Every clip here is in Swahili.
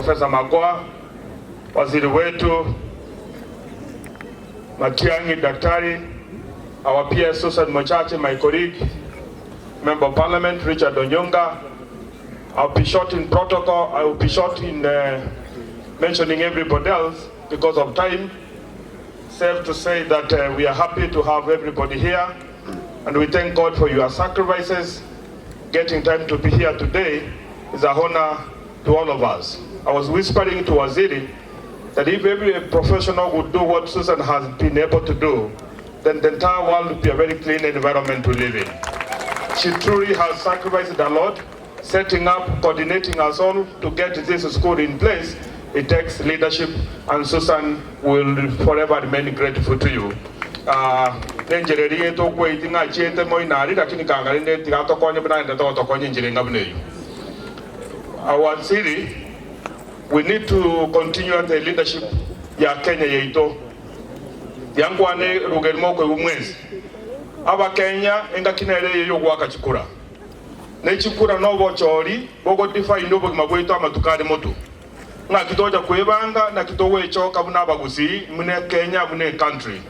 Profesa Magoa, waziri wetu Matiang'i Daktari, our PS Susan Mochache, my colleague, Member of Parliament Richard Onyonga. I'll be short in protocol, I will be short in mentioning everybody else because of time. Safe to say that we are happy to have everybody here, and we thank God for your sacrifices. Getting time to be here today is an honor to all of us. I was whispering to Waziri that if every professional would do what Susan has been able to do, then the entire world would be a very clean environment to live in. She truly has sacrificed a lot, setting up, coordinating us all to get this school in place. It takes leadership, and Susan will forever remain grateful to you. Our city, we need to continue the leadership ya Kenya yeito. Yangwane rugelmoko umwezi. Aba Kenya enga kinere yo gwaka chikura. Ne chikura nobo chori bogo define nobo magweto amatukari moto. Nga kitoja kwebanga na kitowe choka buna bagusi mune Kenya mune country.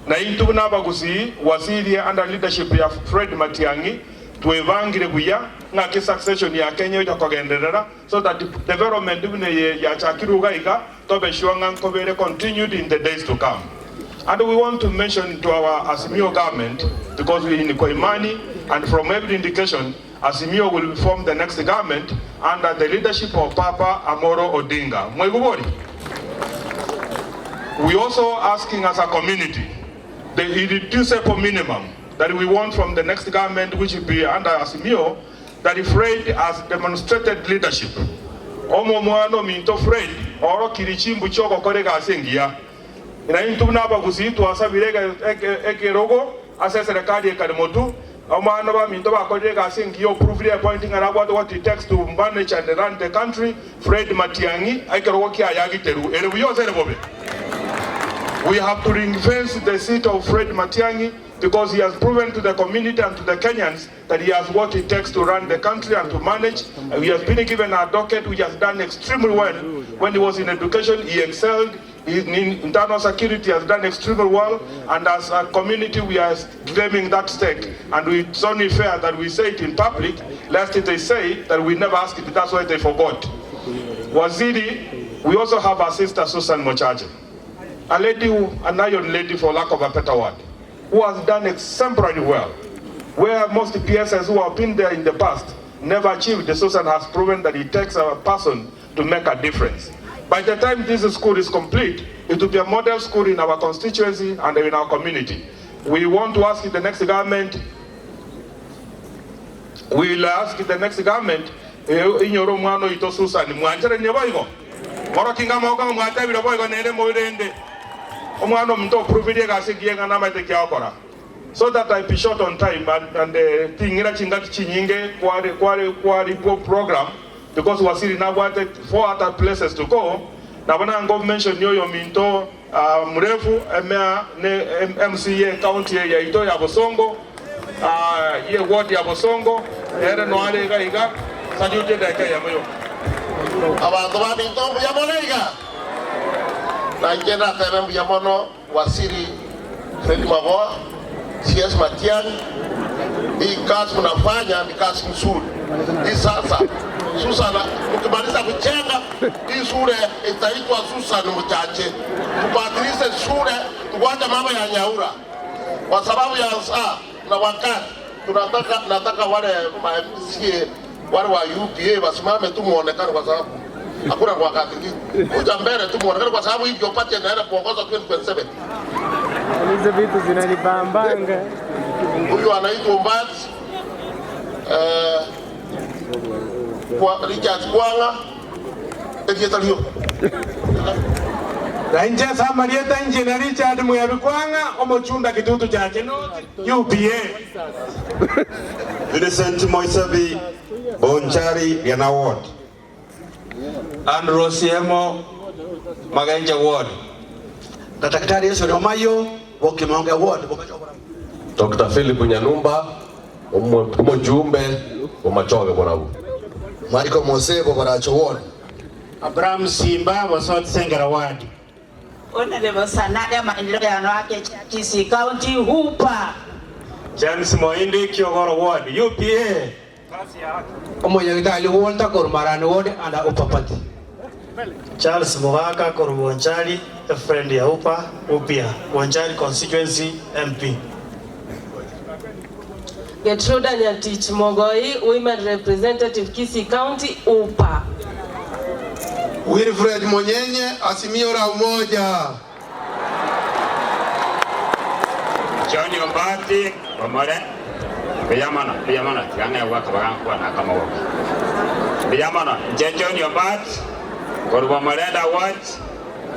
Na into buna bagusi wasiri under leadership ya Fred Matiang'i tuevangire buya na ki succession ya Kenya ita kogenderera so that the development ya chakiruga ika to be sure ngan continued in the days to come. And we want to mention to our Azimio government, because we in Koimani, and from every indication Azimio will form the next government under the leadership of Papa Amoro Odinga. We also asking as a community the irreducible minimum that we want from the next government, which will be under Azimio, that if Fred has demonstrated leadership. Omo mwano minto Fred, oro kirichimbu choko korega asengia. Ina intu naba kusitu asabirega ekerogo, asa serikali ekademotu. Omo anaba minto ba korega asengio, proofly appointing and about what it takes to manage and run the country. Fred Matiang'i, ekerogo kia yagi teru. We have to ring-fence the seat of Fred Matiang'i, because he has proven to the community and to the Kenyans that he has what it takes to run the country and to manage. He has been given a docket which has done extremely well. When he was in education, he excelled. In internal security has done extremely well. And as a community, we are claiming that stake. And it's only fair that we say it in public, lest they say that we never asked it, that's why they forgot. Waziri, we also have our sister Susan Mochache, a lady, an iron lady for lack of a better word, who has done exemplary well, where most PSS who have been there in the past never achieved. The Susan has proven that it takes a person to make a difference. By the time this school is complete, it will be a model school in our constituency and in our community. We want to ask the next government, we'll ask the next government, in your room, ito Susan, mwanjere nyebaiko, moro kinga moga mwata bila boigo nere moirende. So that I be short on time and the program, because Wasiri now wanted 4 other places to go. Now when I go mention Nyoyo Minto, Mrefu, MCA County Yaito Yabosongo, Ye Ward Yabosongo, Ere Noare Gaiga, Sajute Dakayamoyo. About the Minto Yamonega. Najena Terem Yamono, Wasiri, Fred Magoa, CS Matiang'i. Hii kazi unafanya ni kazi nzuri. Hii sasa Susan ukimaliza kuchenga hii shule itaitwa Susan Mochache. kule tuwache mambo ya Nyaura. Kwa sababu ya saa na wakati nataka wale MCA wale wa UPA wasimame tu muonekane, kwa sababu hakuna wakati mwingine. Kuja mbele tu muonekane, kwa sababu hiyo party inaenda kuongoza 2027. Hizo vitu zinanibambanga. Huyu anaitwa Mbati kwa Richard Kwanga ekiyetalio. Rainje sama lieta nje na Richard Muyabikwanga omochunda kitutu cha Chenoti UPA. Vincent Moisabi Bonchari Yana Ward. Andrew Siemo Maganja Ward. Daktari Yesu Romayo Wokimonge Ward. Dr. Philip Nyanumba umujumbe umachoge borabu. Mariko Mosebo Baracho Ward. Abraham Simba Wasot Sengera Ward. Honorable Sanada maendeleo ya wanawake Kisii County Hupa. James Moindi Kiogoro Ward UPA. Omoyagitali Walter Kormarani Ward anda Upapati. Charles Mwaka Korwanchari, a friend ya Upa, Upia, Wanchari constituency MP. Getruda Nyatich Mogoi, women representative Kisii County Upa. Wilfred Monyenye Azimio la Umoja. Johnny Ombati Omore Biyamana Tiana waka kwa na kama waka Biyamana Johnny Ombati Korwamoreda Watch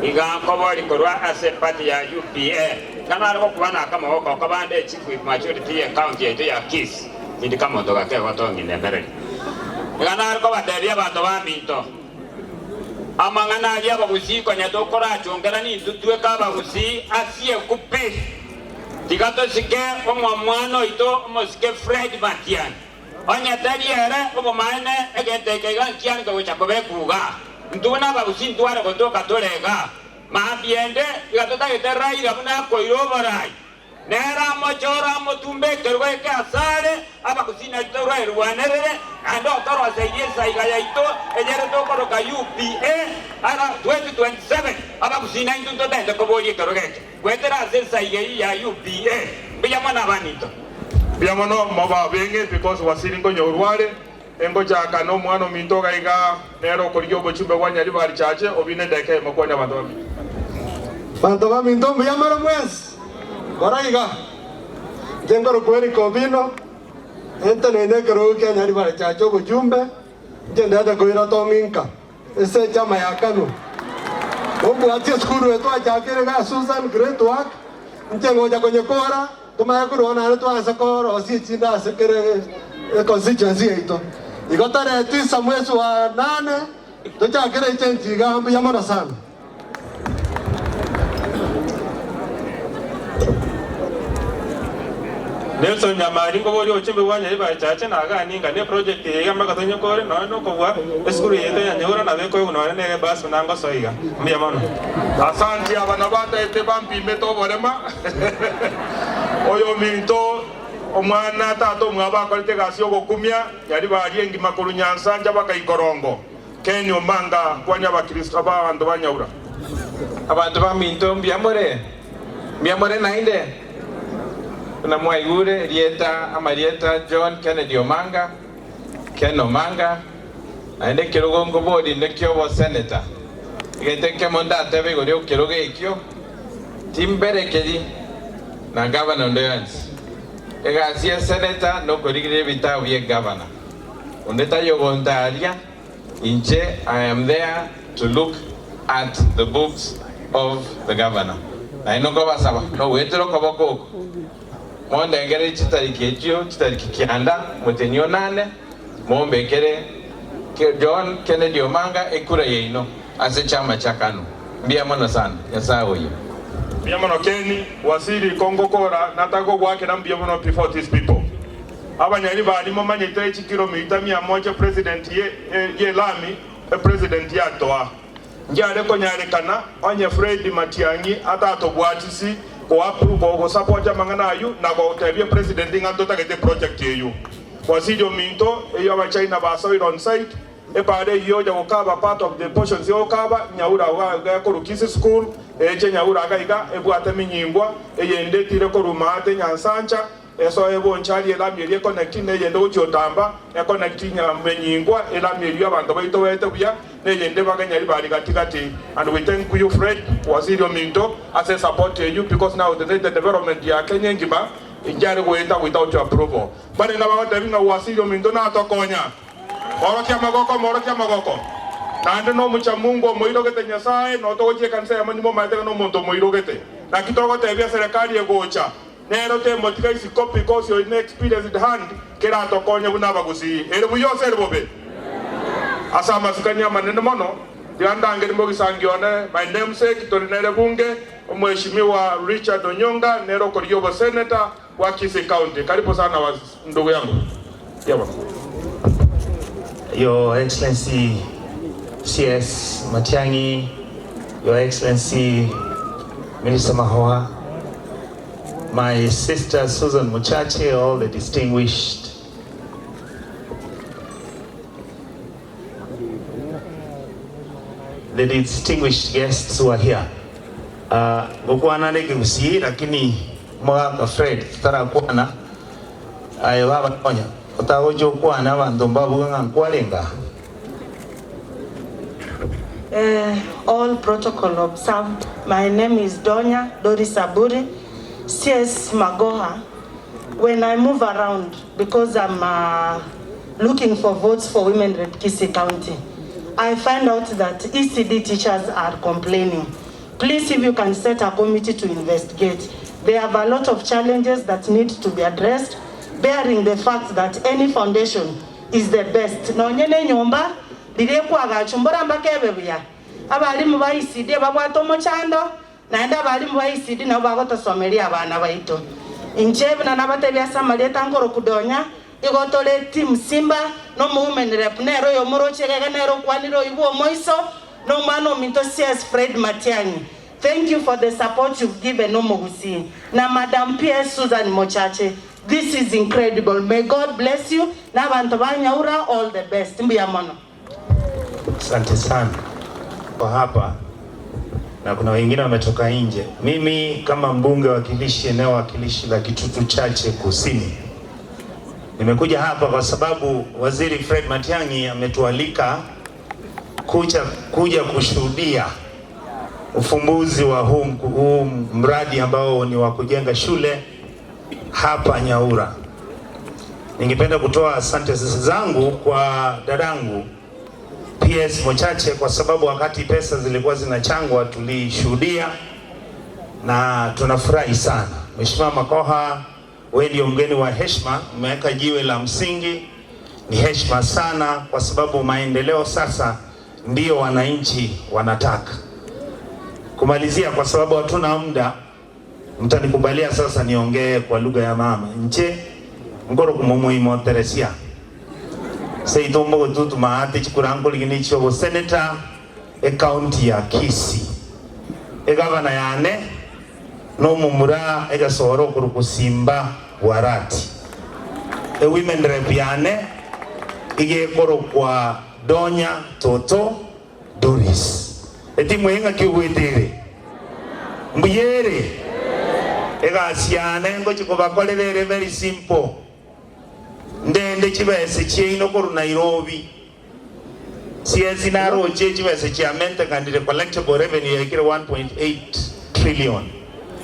Iga Kobori Korwa as a party ya UPA kana aliko kuana kama waka kabande chief with majority ya county ya Kisii ndi kama ndoka kwa watu wengine mbele kana aliko bateria bantu bamito amangana ya bagusi kwa nyato kora chongera ni tutwe ka bagusi asie kupe tigato sike omwano ito mosike Fred Matian onya tariere omane egente kegan kian ko chakobe kuga nduna bagusi ndwara gotoka tolega mabiende gatota geterai gabuna koirobarai nera mochora motumbe kerwe ke asare abagusi na tora erwanerere ando toro asayesa igayaito ejere to koroka UPA ara 2027 abagusi na induto tende koboye kerogeke kwetera asesa igei ya UPA biyamana banito biyamano moba benge because wasiringo nyorware engo chaka no mwana minto gaiga nero koriyo bochumbe wanyali bari chache obine deke mokonya bantu minto biyamara mwes Koraiga jengoro kweli kobino ente nene kero ke nyari bare chacho bujumbe jende ada koira to minka ese chama ya kanu obu ati skuru eto achakere ga Susan great work njengo ja kwenye kora tuma kuona na to asakoro si chinda sekere constituency ito igotare tisa mwezi wa 8 to chakere chenji ga ambi yamara sana. Nelson Nyamari ngo bori ochimbe wanya iba chache na aga ninga ne project ye gamba katonyo kore no kwa eskuru yeto ya Nyaura na beko no ne bas nango soiga mbia mono asante abana bata ete bampi meto borema oyo minto omwana tato mwaba kolite gasyo gokumya yali bali engi makuru nyansanja bakaikorongo Kenyo manga kwanya bakristo abantu ba Nyaura abantu ba minto mbia more nainde kuna mwaigure Rieta John Kennedy Omanga Ken Omanga aende kirogongo bodi nekyo wa senator igete monda tebe gorio kiroge ikyo timbere kedi na governor ndoyansi ega sia senator no korigire bita wie governor ondeta yogondaria inche I am there to look at the books of the governor na inongo basaba no wetero koboko Monde ngere chitariki ekyo chitariki kianda mutenyo 8 mombe kere John Kennedy Omanga ekura yeino ase chama cha KANU mbia mono sana yasawo yo mbia mono Keni wasiri Kongo kora natako gwake na mbia mono before these people abanyali bali momanye 3 kilomita 100 president ye lami president ya toa njale ko nyarekana onye Fred Matiangi atato bwatisi ko approve ko support mangana ayu na ko tebye president ngando tagete project yeyu kwasijo minto eyo aba China ba so on site epare yoja ukaba part of the portions yokaba Nyaura wa ko Rukisi school eche Nyaura gaiga ebwate minyimbwa eyende tire ko rumate Nyansancha eso ebo nchali elamiri connecting neyende uchotamba connecting nyambanyingwa elamiri abantu baito wete bya neyende baganyali bali katikati. And we thank you Fred Waziri Minto as a support you because now the development ya Kenya ngima injari weta without your approval. Bali na bawa tavinga Waziri Minto na atokonya morokia magoko nande no mucha Mungu moirogete Nyasaye no toje kanisa ya manimo mateka no muntu moirogete na kitoko tebia serikali egocha nero te motika isi copy because your experience at hand kera tokonya bunaba gusi ere buyo sere bobe asama sikanya maneno mono dianda ngeri mbogi sangione my namesake tolinere bunge mheshimiwa Richard Onyonga nero Koriobo senator wa Kisii County. Karibu sana ndugu yangu. Yaba. Your Excellency CS Matiang'i, Your Excellency Minister Mahoa, my sister Susan Muchache, all the distinguished guests who are here. Gukwana nege usi lakini mwaka Fred tara kuana ayo baba konya otagojo kuana bantu babuga nkwalenga. All protocol observed. My name is Donya Doris Aburi, CS Magoha. When I move around, because I'm looking for votes for women in Kisii County, I find out that ECD teachers are complaining. Please, if you can set a committee to investigate. They have a lot of challenges that need to be addressed, bearing the fact that any foundation is the best. No nyene nyomba direkuwa gachumbora mbakebe bya abalimu ba ECD babwato mochando naenda abalimu ba ECD na bagoto someria abana baito inchebe na nabatebya samaleta ngoro kudonya igotole team Simba no women rep nero yo morochege nero kwaniro ibuo moiso no mano minto CS Fred Matiang'i. Thank you for the support you've given no Mogusi. Na Madam PS Susan Muchache. This is incredible. May God bless you. Na bantu ba Nyaura, all the best. Mbiya mono. Asante sana kwa hapa na kuna wengine wametoka nje. Mimi kama mbunge wakilishi eneo wakilishi la Kitutu Chache Kusini, nimekuja hapa kwa sababu Waziri Fred Matiang'i ametualika kuja kushuhudia ufumbuzi wa huu mradi ambao ni wa kujenga shule hapa Nyaura. Ningependa kutoa asante zangu kwa dadangu PS Muchache kwa sababu wakati pesa zilikuwa zinachangwa tulishuhudia na tunafurahi sana. Mheshimiwa Makoha, wewe ndio mgeni wa heshima, umeweka jiwe la msingi. Ni heshima sana kwa sababu maendeleo sasa ndio wananchi wanataka. Kumalizia kwa sababu hatuna muda, mtanikubalia sasa niongee kwa lugha ya mama. Nche ngoro kumumuimo Teresia. Seitombo kututu maate chikurango ligini chobo senator county ya Kisii. Gavana yane no mumura soro kuru Hon.Simba Arati. Women rep yane ige koro kwa Donya Toto Doris. Eti mwenga kiwetere mbiyere egasiane ngo chikubakolere very simple ndende chibese chino koru Nairobi siezi naro chibese chiamente kandire collectible revenue yakire 1.8 trillion.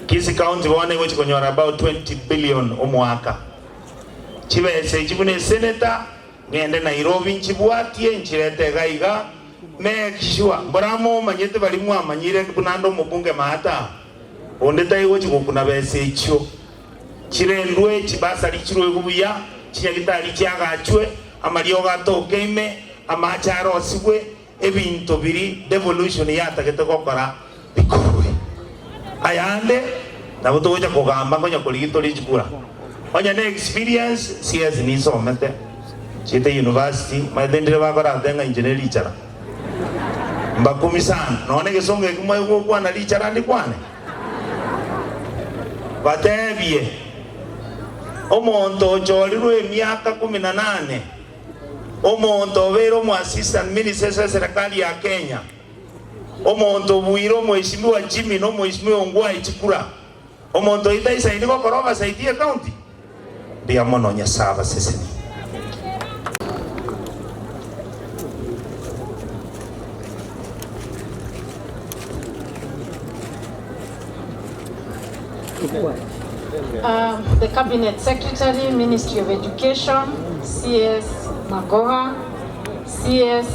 Kisii County wane ngo chikonyora about 20 billion omwaka. Chibese chibune senator ngende Nairobi nchibwatie nchirete gaiga make sure boramo manyete bali mwa manyire kunando mubunge mahata ondeta iwo chikukuna bese icho chirendwe chibasa lichirwe kubuya chinyagitali cyagachwe amalio gato game amacharo sibwe ebinto biri devolution yatagete kokora bikorwe ayande nabutoja kugamba ngonya kuligito lichikura onya ne experience CS ni somete chite university madendere bakora denga engineering chara mbakumi sana naone gesonge kumwe kwa na lichara ndi kwane batebie omonto cholirwe miaka 18 omonto obero mu assistant minister serikali ya Kenya, omonto buiro mheshimiwa Jimmy no mheshimiwa Ngwai Chikura, omonto itaisa indiko koroba saidia county bia mono nyasaba seseni. The Cabinet Secretary, Ministry of Education, CS Magoha, CS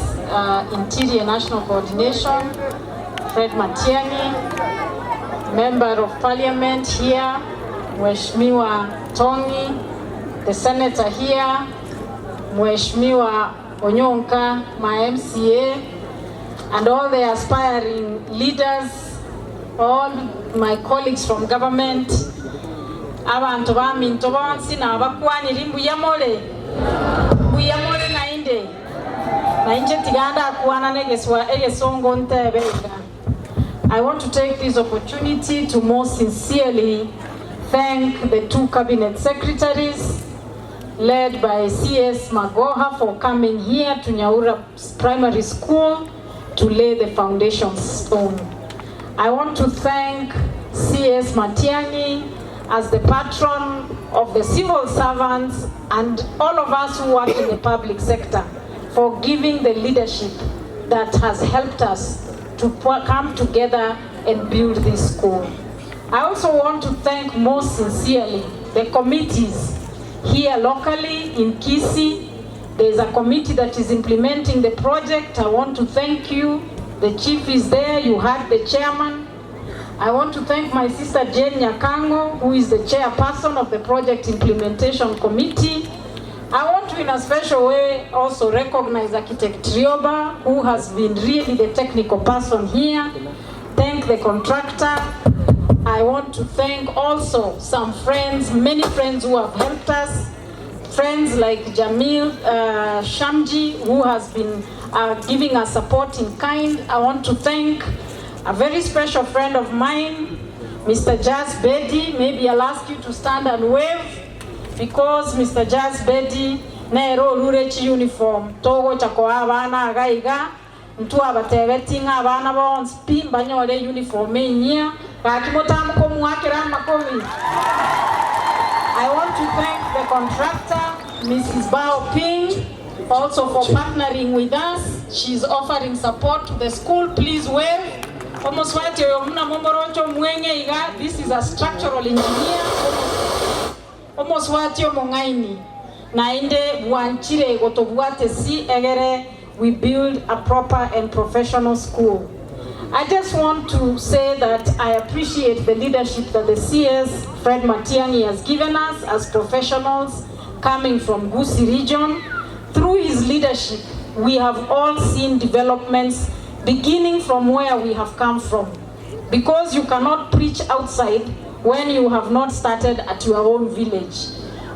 Interior National Coordination, Fred Matiang'i, Member of Parliament here, Mheshimiwa Tongi, the Senator here, Mheshimiwa Onyonka, my MCA, and all the aspiring leaders, all my colleagues from government, abantu baminto bonsi na bakwanira mbuyamole nainde tiganda akwana negeswa egesongo ntebega. I want to take this opportunity to most sincerely thank the two cabinet secretaries led by CS Magoha for coming here to Nyaura Primary School to lay the foundation stone. I want to thank CS Matiang'i as the patron of the civil servants and all of us who work in the public sector for giving the leadership that has helped us to come together and build this school. I also want to thank most sincerely the committees here locally in Kisii. There is a committee that is implementing the project. I want to thank you. The chief is there, you had the chairman. I want to thank my sister Jane Nyakango, who is the chairperson of the Project Implementation Committee. I want to, in a special way, also recognize Architect Rioba, who has been really the technical person here. Thank the contractor. I want to thank also some friends, many friends who have helped us. Friends like Jamil Shamji, who has been giving us support in kind. I want to thank a very special friend of mine, Mr. Jazz Bedi. Maybe I'll ask you to stand and wave, because Mr. Jazz Bedi nero rurechi uniform togo chako abana agaiga ntu abatebetinga abana bonse pimba nyore uniform enya kakimotam ko mwakira makomi. I want to thank the contractor, Mrs. Bao Ping, also for partnering with us. She's offering support to the school. Please wave. This is a structural engineer. We build a proper and professional school. I just want to say that I appreciate the leadership that the CS Fred Matiang'i has given us as professionals coming from Gusii region. Through his leadership, we have all seen developments beginning from where we have come from. Because you cannot preach outside when you have not started at your own village.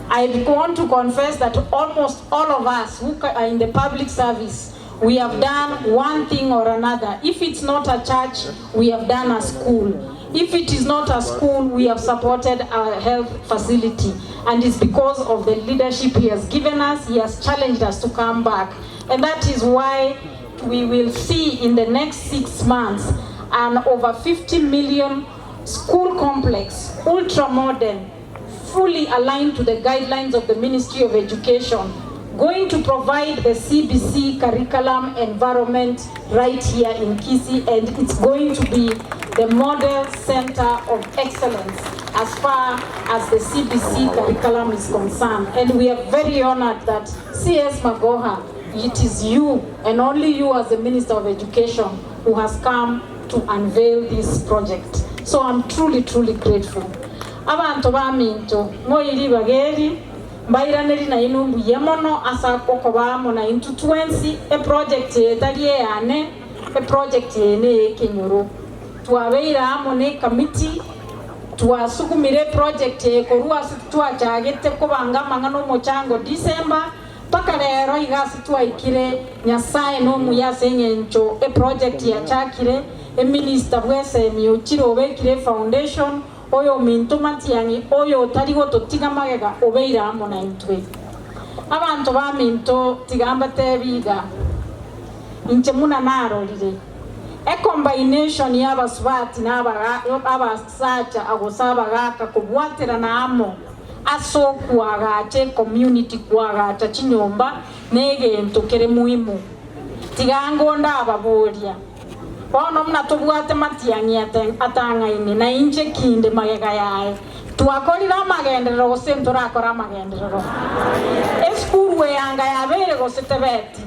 I want to confess that almost all of us who are in the public service, we have done one thing or another. If it's not a church, we have done a school. If it is not a school, we have supported a health facility. And it's because of the leadership he has given us, he has challenged us to come back. And that is why we will see in the next 6 months an over 50 million school complex, ultra modern, fully aligned to the guidelines of the Ministry of Education, going to provide the CBC curriculum environment right here in Kisii, and it's going to be the model center of excellence as far as the CBC curriculum is concerned. And we are very honored that CS Magoha, it is you and only you as the Minister of Education who has come to unveil this project. So I'm truly, truly grateful. Abantu baminto moiri bageri mbairaneri na inumbu yemono asa koko bamo na into 20 a project etaliye ane a project ene Kenyoro tuabeira amo ne committee tuasukumire project korua situa chagete ko banga mangano mochango December paka lero igasi tuaikire nyasaye no muyasenye ncho a project ya chakire a minister bwese miuchiro obekire foundation oyo minto Matiang'i oyo tarigo totiga magega obeira amo na intwe. abantu baminto tigamba tebiga inche muna narolire a combination y'abaswati n'abasacha agosaba gaka kubwatira namo asokuagache community kuagacha chinyomba negento kere muhimu tigango ndababoria bono mna tubwate Matiang'i atangaine na inche kinde magega yae twakorira magenderero gose nturakora magenderero eskuru yanga yabere gose tebeti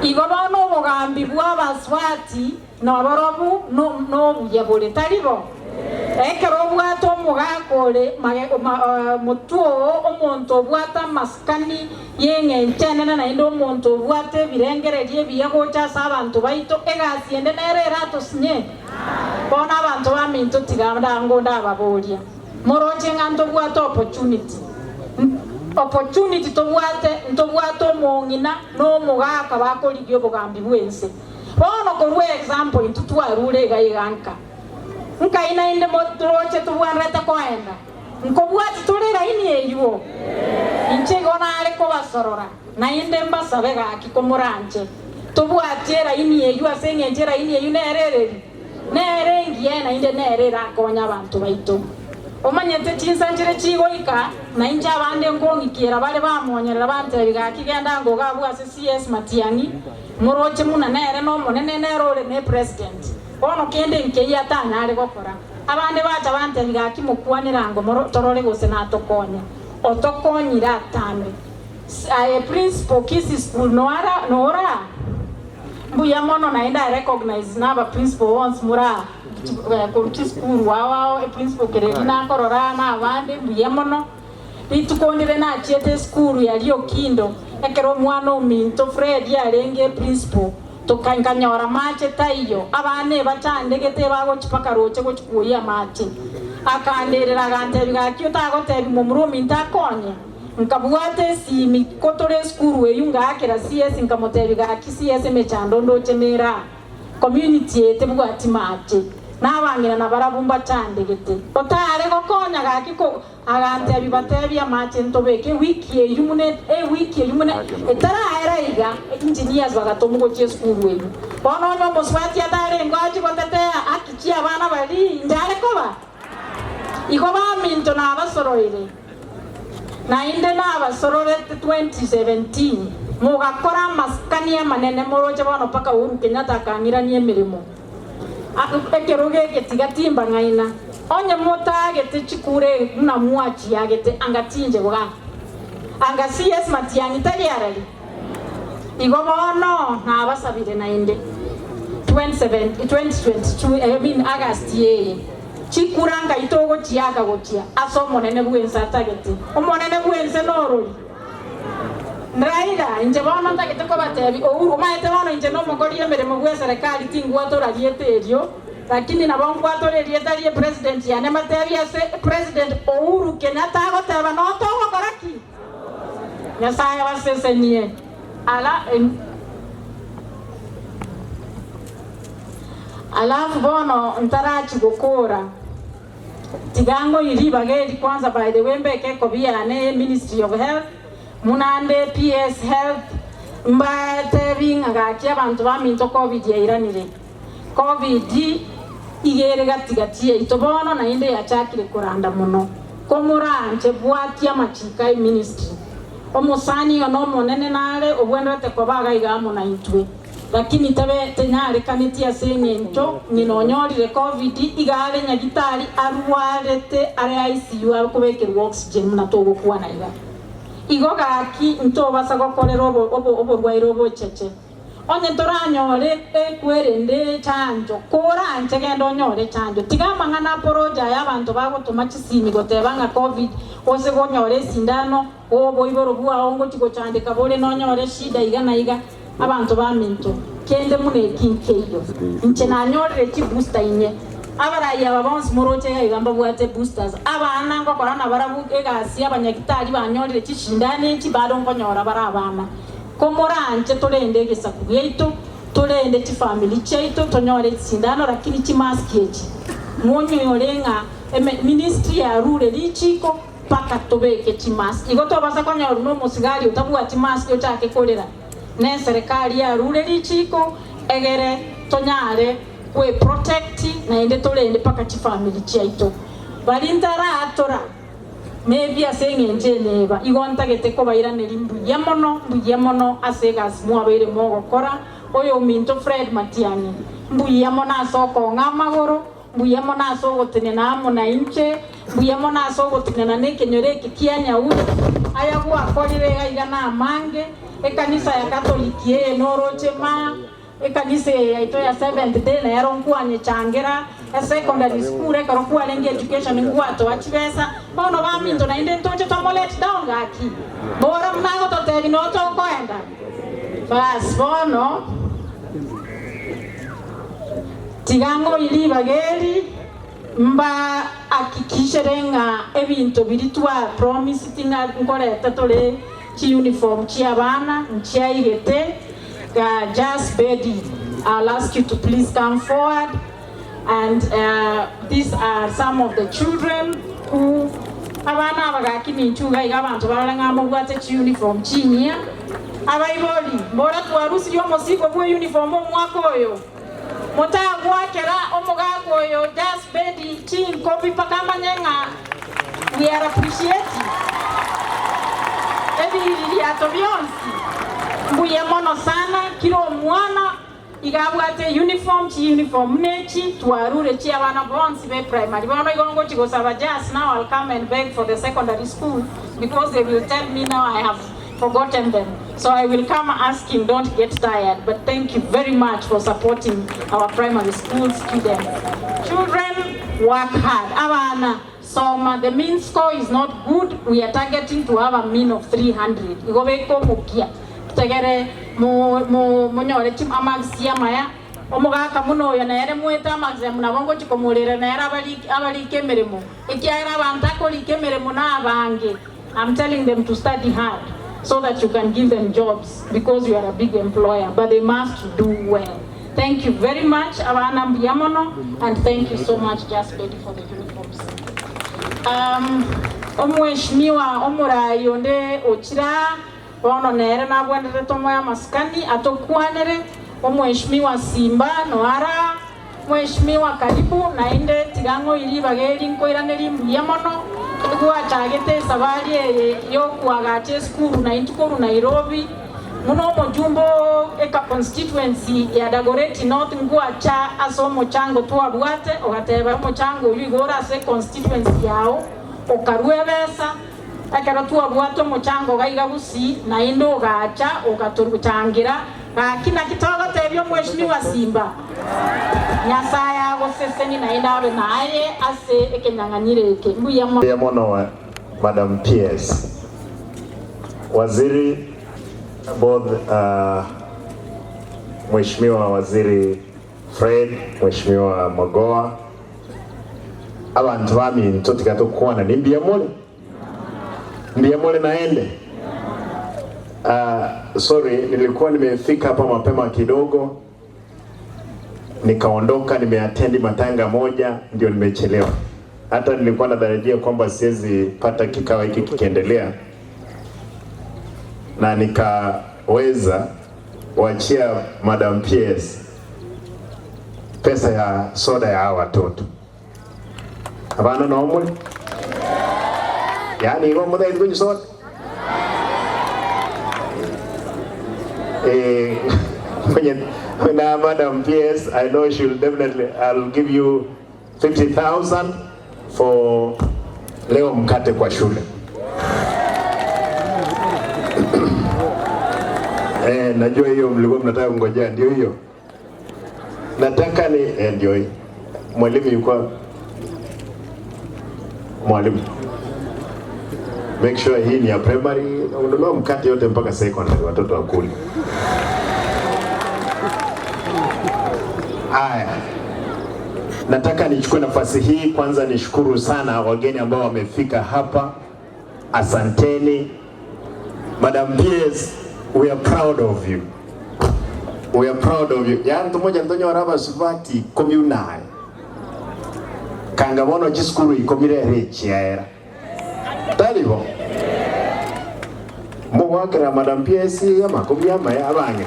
igo bono bogambi bw'abaswati n'aborobu no buyabole talibo ekero bwato mugakole mutuo omonto bwata maskani yenge nchenene na indo omonto bwate birengererie biyagocha abantu baito egasiende nerera tosinye bona abantu baminto tiganda ngo ndababoria moroche nganto bwato opportunity to bwato mongina no mugaka bakoligyo bogambi bwense bono korwe example ntutwarure gaiganka nkaina inde motoroche tubwanreta kwaenda nkobwati tulera ini eyo inche gona ale ko basorora na inde mbasabe gaki komuranje tubwatira ini eyo asenge njera ini eyo nerengiye na inde nerera konya abantu baito omanyete chinsanjire chigoika na inja bande ngongikira bale bamonyera bante gaki genda ngo gabwa CS Matiang'i moroche muna nere no monene nerore ne president ono kende nke yatana ali gokora abande bacha bante bigaki mukwanira ngo moro torore gose na tokonya otokonyira tambe aye principal kisi school Nyaura mbuya mono naenda recognize naba principal once mura ku school wao principal kerena korora na abande mbuya mono litukonire na chiete school yaliyo kindo ekero mwana ominto Fred yarenge principal tukanga Nyaura mache taiyo abane batandegete bago chipaka roche go chikuya mache akanderera gante bigakyo tagote mumuru mintakonye nkabwate simi kotore skuru eyunga akera CS nkamotebi gaki CS mechando ndochemera community ete bwati mache nabangira nabarabumba chandegete otare gokonya gaki ko agante abibatebi amache ntobeke wiki eyumune etara iga engineers bagatomugo che skuru eyu bono no moswati atare ngachi kotetea akichi abana bali ndale koba ikoba minto na abasoroire na inde na abasorore 2017 mugakora maskania manene moroje bono paka Uhuru Kenyatta akangiranie mirimo ekeroge getigatimba ngaina onye mota gete chikure na muachi agete angatinje bwa anga CS Matiang'i taliarali igobono na abasabire na inde 2022 August ye chikuranga itogo chiaka gotia aso monene bwensa tagete omonene bwense norori Nraida inje bono tagete ko batebi Uhuru maete bono inje no mokoriye meremo bwe serikali tingwa torariete elio lakini na bongo atorerieta lie president ya nematebi ase president Uhuru Kenyatta agoteba no togo koraki Nyasaye wasesenie alafu bono ntarachi gukura tigango iriba gedi kwanza by the way mbeke kobia ne Ministry of Health munande PS Health mbate binga gaki abantu baminto COVID yairanire COVID igere gatigatie itobono na inde yachakire kuranda muno komuranje bwatia machika ministry omusani ono monene nale obwendete kobaga igamo na itwe lakini tabe tenyare kanitia senyento ninonyorire COVID igare nyagitari arwarete are ICU akubekerwa oxygen na togo kuwa na iga igogaki ntobasa gokorera oborwaire obocheche onye toranyore ekwerende chanjo koranje gendo nyore chanjo tigamanga na poroja y'abantu bagotuma chisimi gotebanga COVID ose gonyore sindano obo iboro bwa ongo tigo chandika bole nonyore shida iga na iga abantu baminto kende mune kinkeyo nche nanyorere ki booster inye abaraya babonse moroche igamba bwate boosters abana ngo korana barabuke gasi abanyagitari banyorere ki shindane ki bado ngonyora barabana komoranje tolende gesaku yeito tolende ti family cheito tonyore sindano lakini ti mask yeji monyo yolenga ministry ya rule lichiko paka tobeke timas igo to basa konya runo musigari utabuwa timas yo take kolera ne serikali ya rureri chiko egere tonyare we protect na inde tolende paka ti family chaito balintara atora maybe asenge njeneba igonta geteko bairane limbu yamono asegas muabere mogo kora oyo minto Fred Matiang'i mbuyamo soko ngamagoro mbuyamo soko tenena amona inche mbuyamo soko tenena nekenyoreke kianya u ayagu akorire igana amange ekanisa ya Katoliki norochema ekanisa ya ito ya 7th day na yaronkuanye changera a secondary school ekarokuwa lengi education ngwato achibesa bono baminto na inde ntoche tomolet down gaki bora mnago totegi no tokoenda bas bono tigango ili bageri mba akikisherenga ebinto biritwa promise tinga nkoreta tole chi uniform chi abana chi aigete just Betty, I'll ask you to please come forward. And these are some of the children who abana bagakini nchuga igabantu baranga mugwate chi uniform chinia abaiboli bora twarusi yo mosiko bwe uniform mwako oyo motagwakera omugako oyo just Betty chin copy pakama nyenga we are appreciating ebi ya tobionsi mbuye mono sana kiro mwana igabwate uniform nechi twarure chi abana bonsi be primary bana igongo chigo saba just now I'll come and beg for the secondary school because they will tell me now I have forgotten them, so I will come asking, don't get tired, but thank you very much for supporting our primary school students. Children, work hard. Abana soma, the mean score is not good. We are targeting to have a mean of 300 igobeko mukia tegere mo nyore tim amagsia maya omugaka muno ya nere mweta amagsia munabongo chikomurere nere abali kemeremo ikiara bantako likemeremo na abange. I'm telling them to study hard so that you can give them jobs because you are a big employer, but they must do well. Thank you very much abana mbiyamono, and thank you so much Just Betty for the uniforms. Omweshimiwa omurai onde ochira ono nere nabwendere tomo ya maskani atokwanere omweshimiwa Simba Noara mweshimiwa karibu na inde tigango ili bageri nkoiraneri mbiyamono kwa chagete sabari yo kuagache skuru na intukuru Nairobi muno mojumbo eka constituency ya Dagoretti North ngwa cha asomo chango tu abwate ogateba mo chango yigora se constituency yao okaruebesa akara tu abwato mo chango gaiga busi na indo gacha okaturuchangira kina kitogo tebyo mweshimiwa Simba Nyasaya goseseni na indawe naye ase ekenyanganyireke mbuya mono wa Madam PS Waziri both Mheshimiwa Waziri Fred, Mheshimiwa Magoha abantu bami ntotika kuona ni mbiyamole naende sorry nilikuwa nimefika hapa mapema kidogo nikaondoka nimeattend matanga moja ndio nimechelewa. Hata nilikuwa natarajia kwamba siwezi pata kikao hiki kikiendelea na nikaweza kuachia Madam PS pesa ya soda ya hawa watoto. Abana na omuli yani iko muda hizo soda when Madam PS, I know she'll definitely, I'll give you 50,000 for leo mkate kwa shule. Najua hiyo mlikuwa mnataka kungojea, ndio hiyo. Nataka ni ndio hiyo. Mwalimu yuko mwalimu. Make sure hii ni ya primary, ununua mkate yote mpaka secondary watoto wakule. Haya. Nataka nichukue nafasi hii kwanza nishukuru sana wageni ambao wamefika hapa. Asanteni. Madam PS, we are proud of you. We are proud of you. Ya mtu mmoja Antonio Araba Suvati communal. Kangabono jiskuru ikomire rechi era. Talibo. Mo wakira Madam PS ya makubyama ya abange.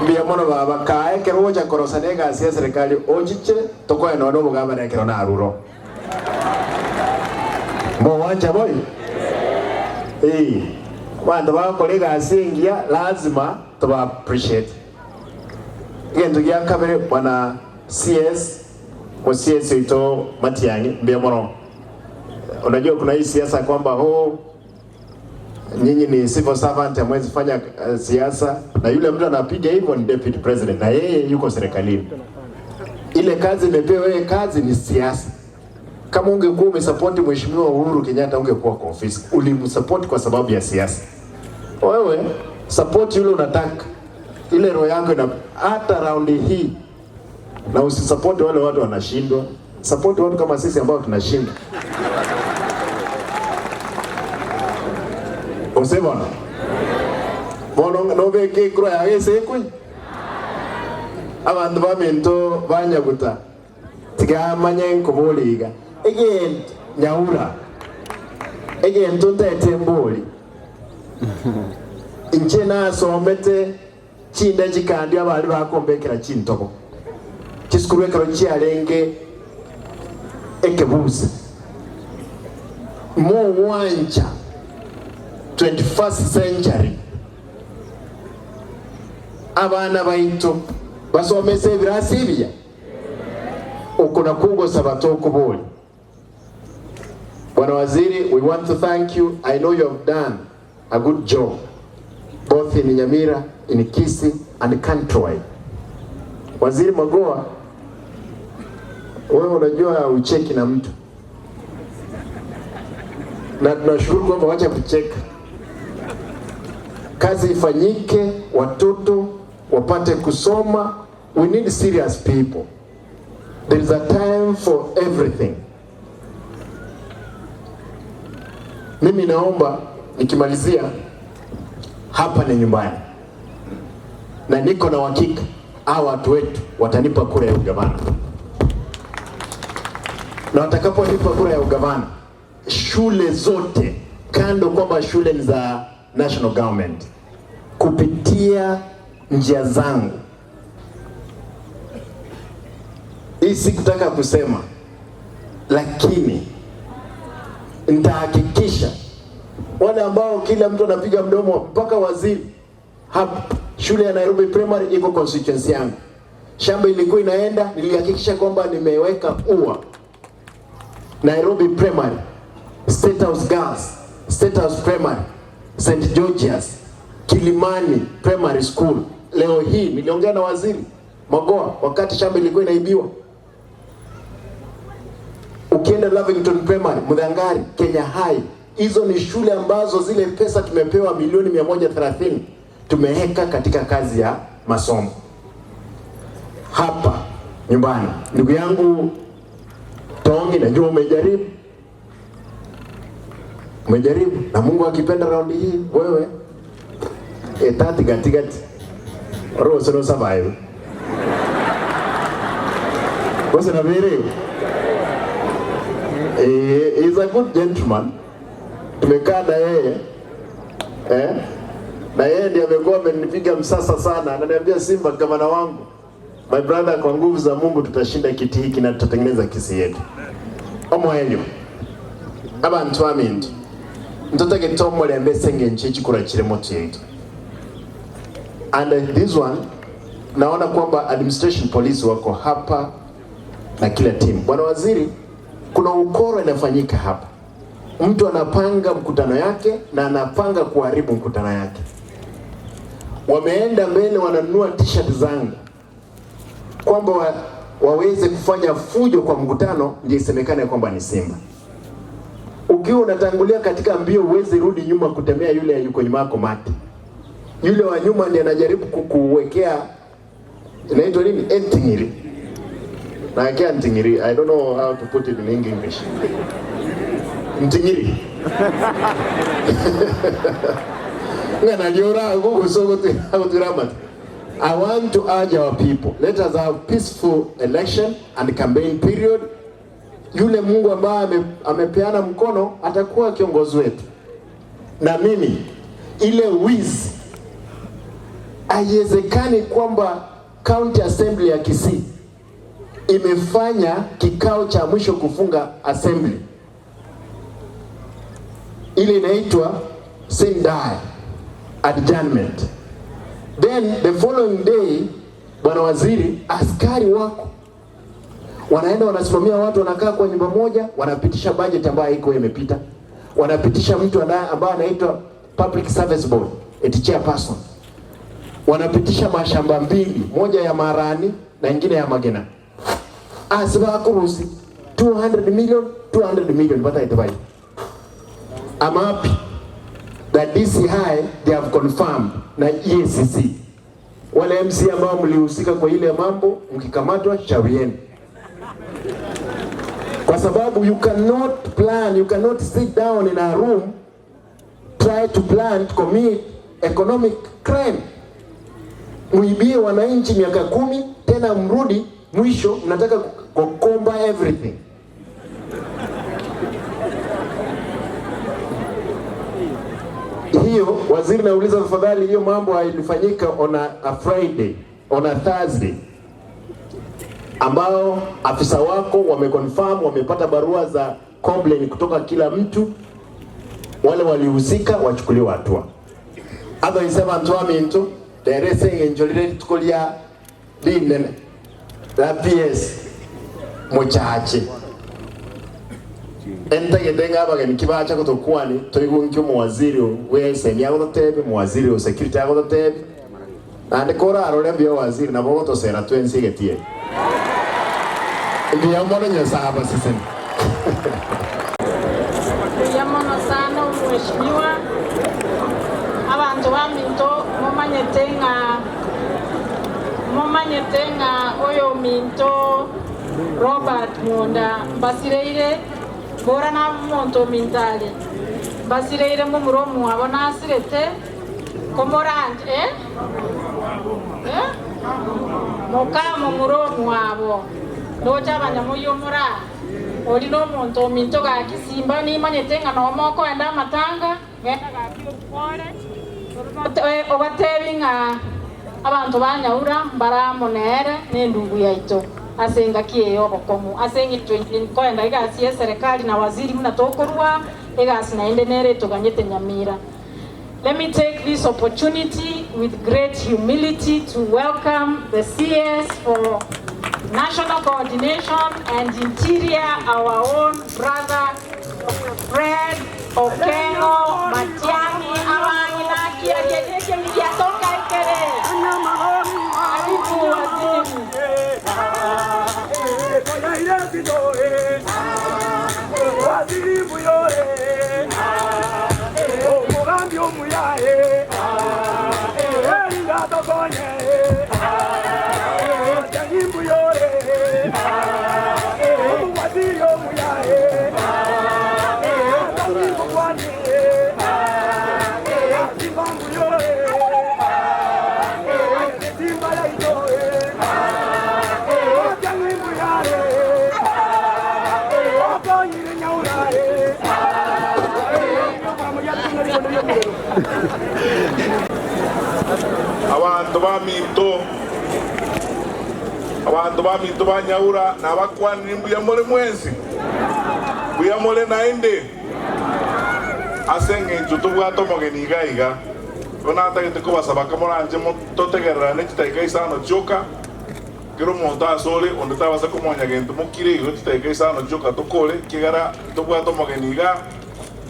Mbia mono baba kae kero cha korosane ga sia serikali ochiche toko eno no bugaba na kero na aruro. Mo wanja boy. Wanda ba kolega asingia lazima tuba appreciate. Ngendo ya kamera bwana CS kwa CS ito Matiang'i mbia mono. Unajua kuna hii siasa kwamba nyinyi ni civil servant hamwezi fanya siasa, na yule mtu anapiga hivyo ni deputy president na yeye yuko serikalini. Ile kazi imepewa yeye, kazi ni siasa. Kama ungekuwa umesupport Mheshimiwa Uhuru Kenyatta ungekuwa kwa ofisi. Ulimsupport kwa sababu ya siasa. Wewe support yule unataka. Ile roho yako na hata raundi hii, na usisupport wale watu wanashindwa. Support watu kama sisi ambao tunashinda. Osebona. Bono no beke kro ya ese kwe. Abantu bamento banyaguta. Tiga manyen ko boliga. Again Nyaura. Again tuntete mboli. Inchena somete chinda chikandi abali bakombekera chintoko. Chiskuru ekero chiarenge ekebuze. Mo wanja 21st century abana baito basomese birasibya ukuna kungo sabato kubuli. Bwana Waziri, we want to thank you. I know you have done a good job both in Nyamira, in Kisii and Kantroi. Waziri Magoha, wewe unajua ucheki na mtu, na tunashukuru kwamba wacha kucheka. Kazi ifanyike, watoto wapate kusoma. We need serious people. There is a time for everything. Mimi naomba nikimalizia hapa ni nyumbani, na niko na uhakika hao watu wetu watanipa kura ya ugavana, na watakaponipa kura ya ugavana, shule zote kando kwamba shule ni za national government, kupitia njia zangu, hii sikutaka kusema, lakini nitahakikisha wale ambao kila mtu anapiga mdomo mpaka waziri hapa, shule ya Nairobi Primary iko constituency yangu. Shamba ilikuwa inaenda, nilihakikisha kwamba nimeweka ua Nairobi Primary, State House Girls, State House Primary, St. George's, Kilimani Primary School. Leo hii niliongea na waziri Magoha wakati shamba ilikuwa inaibiwa. Ukienda Lavington Primary, Mudhangari, Kenya High, hizo ni shule ambazo zile pesa tumepewa milioni 130 tumeweka katika kazi ya masomo. Hapa nyumbani, ndugu yangu Tongi, najua umejaribu na Mungu akipenda raundi hii wewe etati gatigati rose no survive. Wasa na vile is a good gentleman. Tumekaa na yeye na yeye ndiye amekuwa amenipiga msasa sana. Ananiambia, Simba gavana wangu, my brother, kwa nguvu za Mungu tutashinda kiti hiki na tutatengeneza Kisii yetu. Omo helio abantu amindu ntotage tomo lembe senge nchichi kura chiremo yetu. And this one naona kwamba administration police wako hapa na kila timu. Bwana Waziri, kuna ukoro inafanyika hapa. Mtu anapanga mkutano yake na anapanga kuharibu mkutano yake. Wameenda mbele wananunua t-shirt zangu kwamba waweze kufanya fujo kwa mkutano ndio isemekane kwamba ni Simba. Ukiwa unatangulia katika mbio uweze rudi nyuma kutembea yule yuko nyuma yako mati. Yule wa nyuma ndiye anajaribu kukuwekea inaitwa nini? Entingiri. Na akia entingiri, I don't know how to put it in English. Entingiri. Ngana Nyaura ngugu sogote hautiramat. I want to urge our people, let us have peaceful election and campaign period. yule Mungu ambaye amepeana mkono atakuwa kiongozi wetu. Na mimi ile wizi, haiwezekani kwamba County Assembly ya Kisii imefanya kikao cha mwisho kufunga assembly. Ile inaitwa Sindai adjournment. Then the following day, bwana waziri, askari wako wanaenda wanasimamia watu, wanakaa kwa nyumba moja, wanapitisha budget ambayo iko imepita, wanapitisha mtu ambaye anaitwa Public Service Board eti chairperson, wanapitisha mashamba mbili, moja ya Marani na ingine ya Magena. Asiba kurusi 200 million bata itabai. I'm happy that DCI they have confirmed na EACC wale MC ambao mlihusika kwa ile mambo, mkikamatwa shaurieni, kwa sababu you cannot sit down in a room try to plan to commit economic crime. Muibie wananchi miaka 10 tena mrudi mwisho mnataka kukomba everything. Hiyo waziri nauliza tafadhali, hiyo mambo hailifanyika on a Friday, on a Thursday, ambao afisa wako wameconfirm, wamepata barua za complaint kutoka kila mtu, wale walihusika wachukuliwe hatua. Otherwise abantu aminto derese enjolire tukolia dinene la PS muchache entage denga abageni kibacha kutokwani toigunjo mu waziri wese nyago tebe mu waziri wa security yago tebe ande kora arore bio waziri na bogo tosera twensi getie ndio mbona nyasaba sisi Yamono sana mheshimiwa abantu baminto mumanyetenga oyo minto Robert Munda basireire bora na monto mintale basireire mu muromu abona asirete komoranje mukamo muromu abo noja banyamuyomora oli no monto minto ga Kisimba ni manyetenga no moko enda matanga ngenda ga kilo pore obatebinga abantu ba Nyaura baramonere n'endungu yaito asenga kiyo bokomu asenga ko enda igasi ya serikali na waziri mnatokorwa igasi naende nere tuganyete Nyamira. Let me take this opportunity with great humility to welcome the CS for National Coordination and Interior, our own brother Fred Okengo Matiang'i Awang'inaki Ajedeke Miyatoka Ikere Arifu waziri waziri muyore umugambi umuyahe ingatokonye muyore waziri umuyahe abantu baminto ba Nyaura na bakwani mbuyamole mwenzi buyamole naende asenge njutu bwato mogeniga iga onata gete ko basaba kamoranje mototegerera nekitaika isano joka kero monta asole onde tabasa komonya gento mokire igo titaika isano joka tokole kigara to bwato mogeniga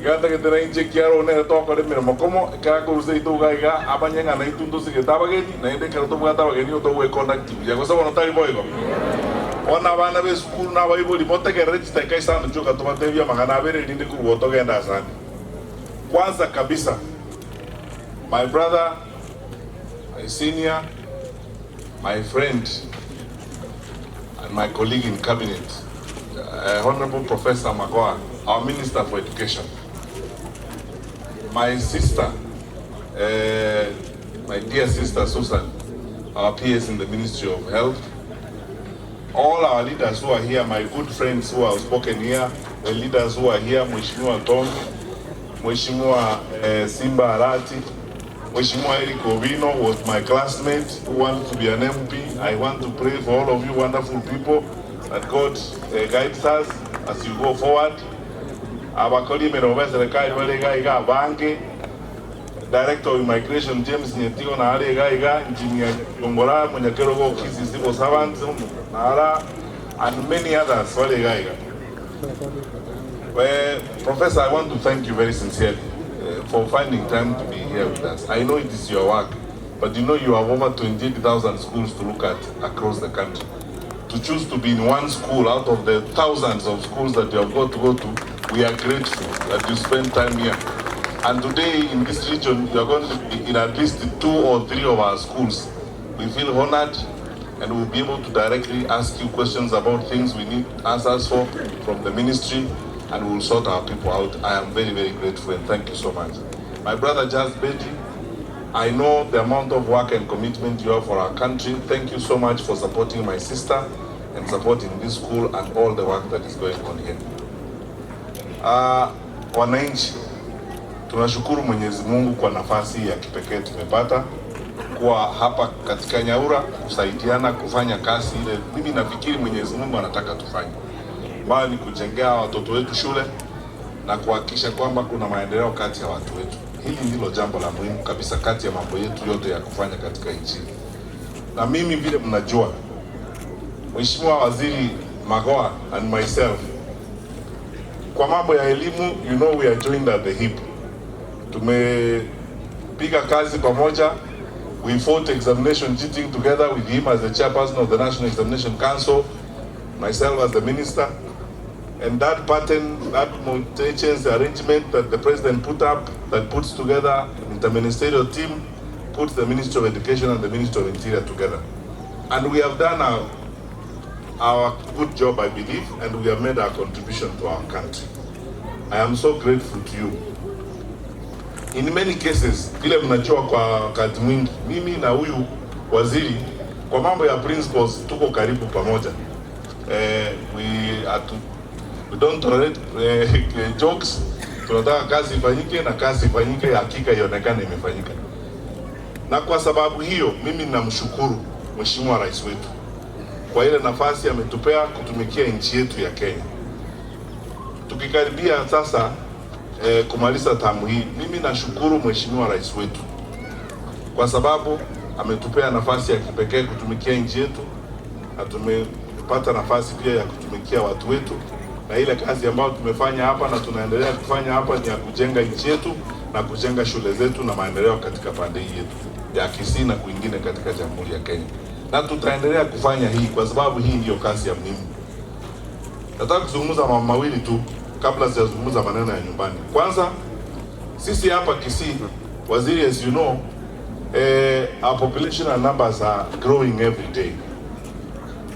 ganda gete na inje kiaro ne to ko le mirimo komo kara ko usei to gaiga abanyenga na itundu sigeta bageni naende kero to bwata bageni to we conduct ya ko sabono tari boigo ona bana be school na baibuli motegerera titaika isano joka to batebia magana bere ninde kuruboto genda sana. Kwanza kabisa, my brother, my senior, my friend, and my colleague in cabinet, Honorable Professor Magoha, our Minister for Education. My sister, my dear sister Susan, our PS in the Ministry of Health. all our leaders who are here, my good friends who have spoken here, the leaders who are here, Mheshimiwa Tom, Mheshimiwa Simba Arati, Mheshimiwa Eric Ovino was my classmate who wanted to be an MP. I want to pray for all of you wonderful people that God guides us as you go forward. Abakoli Merobe serikali wale ga bange, Director of Immigration James Nyetigo na ale ga Engineer Ngombora Munyakero go kisi civil servants na and many others wale ga. Well, Professor, I want to thank you very sincerely for finding time to be here with us. I know it is your work, but you know you have over 28,000 schools to look at across the country. To choose to be in one school out of the thousands of schools that you have got to go to, we are grateful that you spend time here. And today in this region, you are going to be in at least 2 or 3 of our schools. We feel honored and we'll be able to directly ask you questions about things we need answers for from the ministry, and we'll sort our people out. I am very, very grateful and thank you so much. My brother Jazz Betty, I know the amount of work and commitment you have for our country. Thank you so much for supporting my sister and supporting this school and all the work that is going on here. Wananchi, tunashukuru Mwenyezi Mungu kwa nafasi ya kipekee tumepata kuwa hapa katika Nyaura kusaidiana kufanya kazi ile mimi nafikiri Mwenyezi Mungu anataka tufanye. Bali ni kujengea watoto wetu shule na kuhakikisha kwamba kuna maendeleo kati ya watu wetu. Hili ndilo jambo la muhimu kabisa kati ya mambo yetu yote ya kufanya katika nchi. Na mimi vile mnajua, Mheshimiwa Waziri Magoha and myself, kwa mambo ya elimu, you know we are joined at the hip. Tumepiga kazi pamoja. We fought examination cheating together with him as the chairperson of the National Examination Council, myself as the minister. And that pattern, that multi-agency arrangement that the president put up, that puts together an interministerial team, puts the Ministry of Education and the Ministry of Interior together. And we have done our good job, I believe, and we have made our contribution to our country. I am so grateful to you. In many cases, vile mnajua kwa wakati mwingi, mimi na huyu waziri, kwa mambo ya principles, tuko karibu pamoja. We don't tolerate jokes. Tunataka kazi ifanyike na kazi ifanyike hakika ionekane imefanyika. Na kwa sababu hiyo mimi namshukuru Mheshimiwa Rais wetu kwa ile nafasi ametupea kutumikia nchi yetu ya Kenya. Tukikaribia sasa kumaliza tamu hii, mimi nashukuru Mheshimiwa Rais wetu kwa sababu ametupea nafasi ya kipekee kutumikia nchi yetu, na tumepata nafasi pia ya kutumikia watu wetu. Na ile kazi ambayo tumefanya hapa na tunaendelea kufanya hapa ni ya kujenga nchi yetu na kujenga shule zetu na maendeleo katika pande hii yetu ya Kisii na kwingine katika Jamhuri ya Kenya. Na tutaendelea kufanya hii kwa sababu hii ndiyo kazi ya muhimu. Nataka kuzungumza mambo mawili tu kabla sijazungumza maneno ya nyumbani. Kwanza, sisi hapa Kisii, waziri, as you know, our population and numbers are growing every day.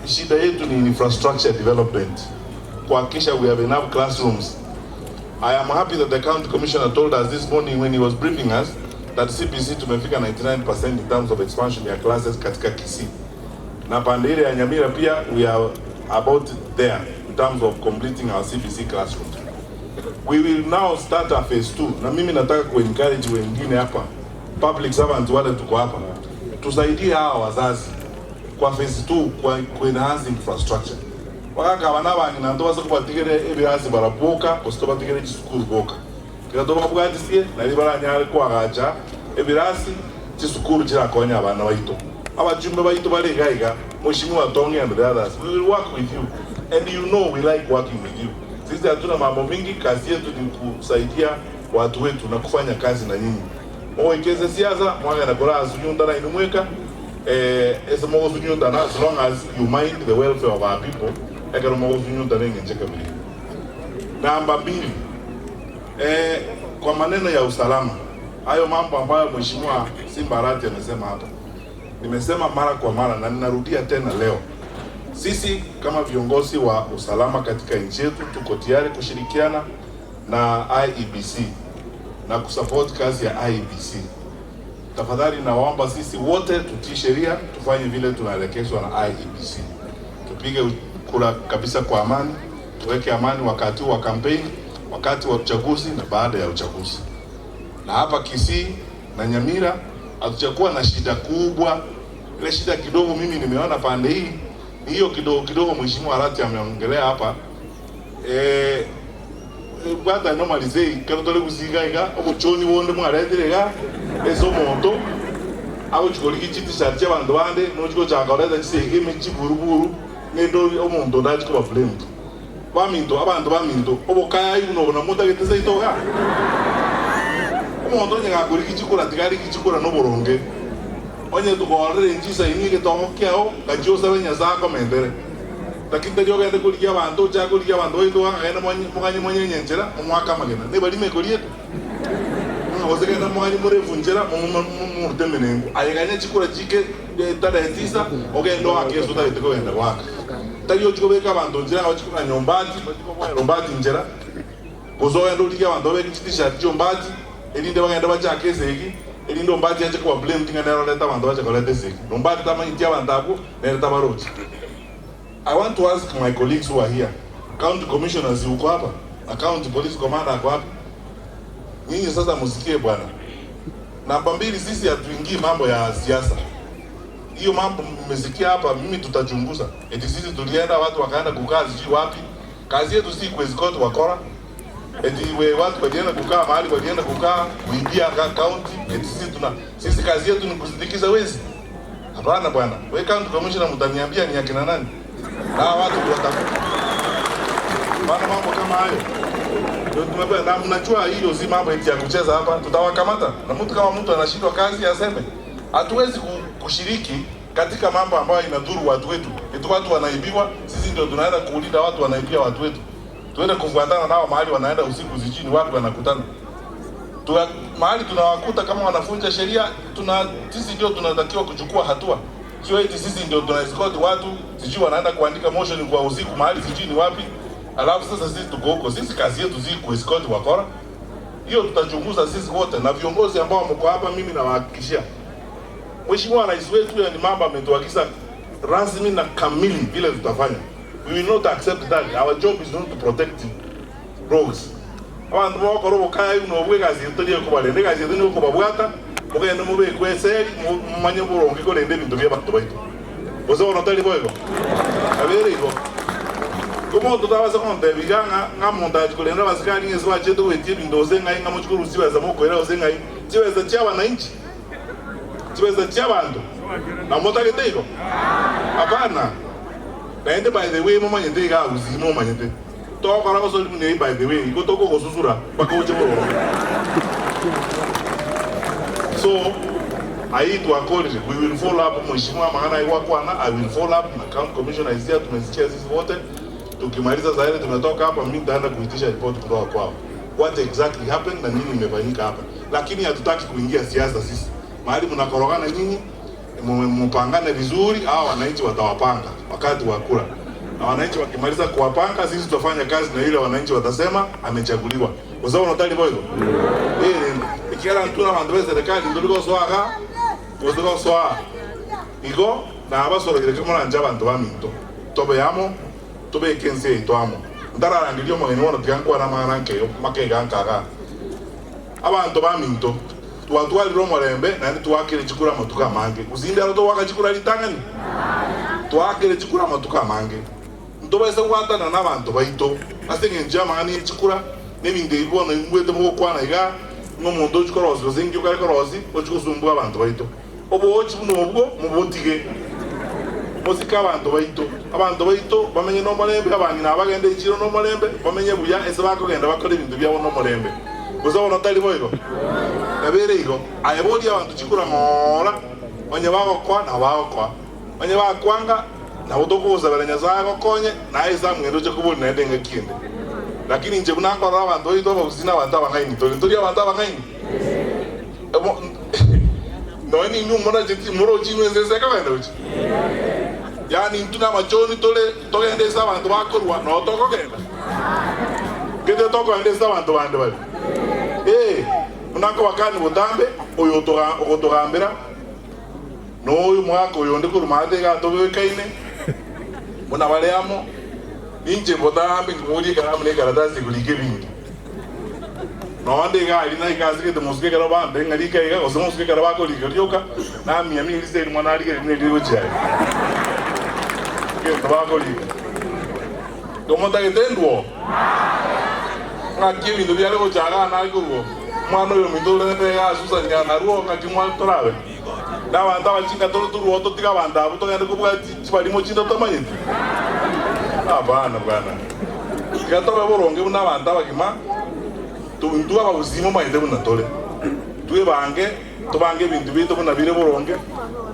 Shida yetu ni infrastructure development. Kuhakikisha we have enough classrooms. I am happy that the county commissioner told us this morning when he was briefing us that CBC tumefika 99% in terms of expansion ya classes katika Kisii. Na pande ile ya Nyamira pia we are about there in terms of completing our CBC classrooms. We will now start a phase 2. Na mimi nataka ku-encourage wengine hapa, public servants wale tuko hapa, tusaidie hawa wazazi kwa phase 2 kwa enhance infrastructure. Wakaka wanaba nginandoba sokubatigere ebirasi barabuka kustobatigere school boka. Kiradoba bwandisiye na libara nyale kwa gacha ebirasi chisukuru kirakonya abana baito. Abajumbe baito bale gaiga Mheshimiwa Tony and the others. We will work with you and you know we like working with you. Sisi hatuna mambo mingi, kazi yetu ni kusaidia watu wetu na kufanya kazi na nyinyi. Mwekeze siasa mwanga na kola azunyunda na inumweka as long as you mind the welfare of our people. Namba 2, kwa maneno ya usalama, hayo mambo ambayo Mheshimiwa Simba Arati amesema hapa, nimesema mara kwa mara na ninarudia tena leo. Sisi kama viongozi wa usalama katika nchi yetu tuko tayari kushirikiana na IEBC na kusupport kazi ya IEBC. Tafadhali nawaomba sisi wote tutii sheria, tufanye vile tunaelekezwa na IEBC. tupige kura kabisa kwa amani, tuweke amani wakati wa kampeni, wakati wa uchaguzi na baada ya uchaguzi. Na hapa Kisii na Nyamira hatujakuwa na shida kubwa. Ile shida kidogo mimi nimeona pande hii ni hiyo kidogo Mheshimiwa Arati ameongelea hapa. Bata normalize kana tole kuziga obuchoni wonde mwaredirega ezo moto abo chikoli chiti charche bantu bande no chiko chakora da sege mechi buruburu nendo omuntu ndachi ko blame baminto abantu baminto obokaya yuno bona muta getese itoga omuntu nyaka kuri kichikura tigari kichikura no boronge onye tukore njisa inige tohokyao kajosa benya zako mendere lakini tajyo gende kulikia abantu cha kulikia abantu ito anga mwanyi mwenye nyenjera mwaka magena ne bali mekolie ozege na mwanyi murevu njera murtemenengo ayeganya chikura chike tada etisa ogendo akeso tada itiko genda waka tajyo chiko beka abantu njera ochikura nyombati nyombati njera gozo endo likia abantu beki chitisha nyombati elinde bagenda bacha keseki elindo mbati yache kwa blame tinga nero leta abantu bacha kolete seki nyombati tama intia bantabu nero tabarochi. I want to ask my colleagues who are here, county commissioners yuko hapa, na county police commander yuko hapa. Nyinyi sasa msikie bwana. Namba 2, sisi hatuingii mambo ya siasa. Hiyo mambo mmesikia hapa, mimi tutachunguza. Eti sisi tulienda watu wakaenda kukaa sijui wapi. Kazi yetu si kuescort wakora. Eti watu walienda kukaa mahali walienda kukaa kuibia county. Eti sisi kazi yetu ni kusindikiza wezi. Hapana bwana. Wewe county commissioner mtaniambia ni akina nani? Na watu watafuta. Bana mambo kama hayo. Ndio tumebeba na mnajua hiyo si mambo eti ya kucheza hapa. Tutawakamata. Na mtu kama mtu anashindwa kazi aseme. Hatuwezi kushiriki katika mambo ambayo inadhuru watu wetu. Eti watu wanaibiwa, sisi ndio tunaenda kuulinda watu wanaibia watu wetu. Tuende kufuatana nao mahali wanaenda usiku zijini wapi wanakutana. Mahali tunawakuta kama wanafunja sheria, sisi ndio tunatakiwa kuchukua hatua. Sio eti sisi ndio tunaescort watu, sijui wanaenda kuandika motion kwa usiku mahali sijui ni wapi. Alafu sasa sisi tuko huko. Sisi kazi yetu si kuescort wakora. Hiyo tutachunguza sisi wote na viongozi ambao mko hapa, mimi nawahakikishia. Mheshimiwa Rais wetu ni mambo ametuagiza rasmi na kamili vile tutafanya. We will not accept that. Our job is not to protect rogues. Abantu wako robo kaya uno bwe kazi yetu ko bale ne kazi yetu ko babwata mugende mube kweseri mumanye buronge ko lende bintu bya bantu baito. Bozo ono tali boyo. Abere iko. Como tutabaza konde biganga ngamondaje ko lenda basikali ngezo bache to wetie bindoze ngai ngamuchukuru sibaza moko era oze ngai. Sibaza chaba na inchi. Sibaza chaba ndo. Na motake teiko. Hapana. Naende by the way mama nyende ga uzimo manyende. To kara ko so ni by the way ko to ko susura baka uche boro. So I need to acknowledge we will follow up Mheshimiwa Mahana Iwakwana. I will follow up na county commissioner is here tumesikia sisi wote. Tukimaliza zaidi tumetoka hapa mimi nitaenda kuitisha report kutoka kwao. What exactly happened na nini imefanyika hapa. Lakini hatutaki kuingia siasa sisi. Mahali mnakorogana nyinyi mpangane vizuri au wananchi watawapanga wakati wa kura. Na wananchi wakimaliza kuwapanga sisi tutafanya kazi na ile wananchi watasema amechaguliwa. Kwa sababu unataka boyo. Ikiara ntuna bantu bese serikali ndoliko swaga. Ndoliko swaga. Iko na abasoro kile kama nje abantu baminto. Tobe yamo, tobe kense itwamo. Ndara rangilio mo eno tiankwa na maranke yo makega nkaga. Abantu baminto. Tuwatwali romo lembe na tuwakire chikura matuka mange. Uzinde aro to waka chikura litangani. Tuwakire chikura matuka mange. Ndoba esa kwatana n'abantu baito. Asenge njama ani chikura neminde ibona ngwete mo kwana iga ngomondo chikorozi zingi ukakorozi ochikusumbwa abantu baito. Obo ochi buno obwo mubotige. Mosika abantu baito bamenye no molembe abangi nabagende ichiro no molembe bamenye buya ese bakogenda bakora ibintu byabo no molembe. Kuzawo natali boyiko. Nabere iko ayebodi abantu chikura ngora onye bako kwa na bako kwa onye bakwanga na utokuza baranya zako konye na isa mwendo cyo kubona nende ngakinde lakini nje bunakora abantu baito bakuzina abantu abangaini tori abantu abangaini noni numona jiti muro chinwe zeseka wenda uchi yani ntuna machoni togende sa abantu bakorwa no tokogenda kete tokogenda sa abantu bande bali munako wakani butambe oyo otogambira no uyu mwaka oyo ndi kurumade ga tobe kaine muna waleamo ninje botambi ngudi karamu ne karatasi kulike bingi no ande ga ina ikazi ke muske karaba benga dika iga osmo muske karaba ko liyoka na mi ami lise mwana ali ke ne liyo chai ke karaba ko liga como ta entendo ngaki bindu byale ko jaga na ko mwana yo mindole ne pega susa nyana ruo ngati mwana torawe na wanda wachinga turu woto tika wanda buto yande ko bwa chipali mo chinda tamanye abana bwana ikatobe boronge una wanda bakima tu aba uzimo maide buna tole tuwe bange to bange bintu bito buna bire boronge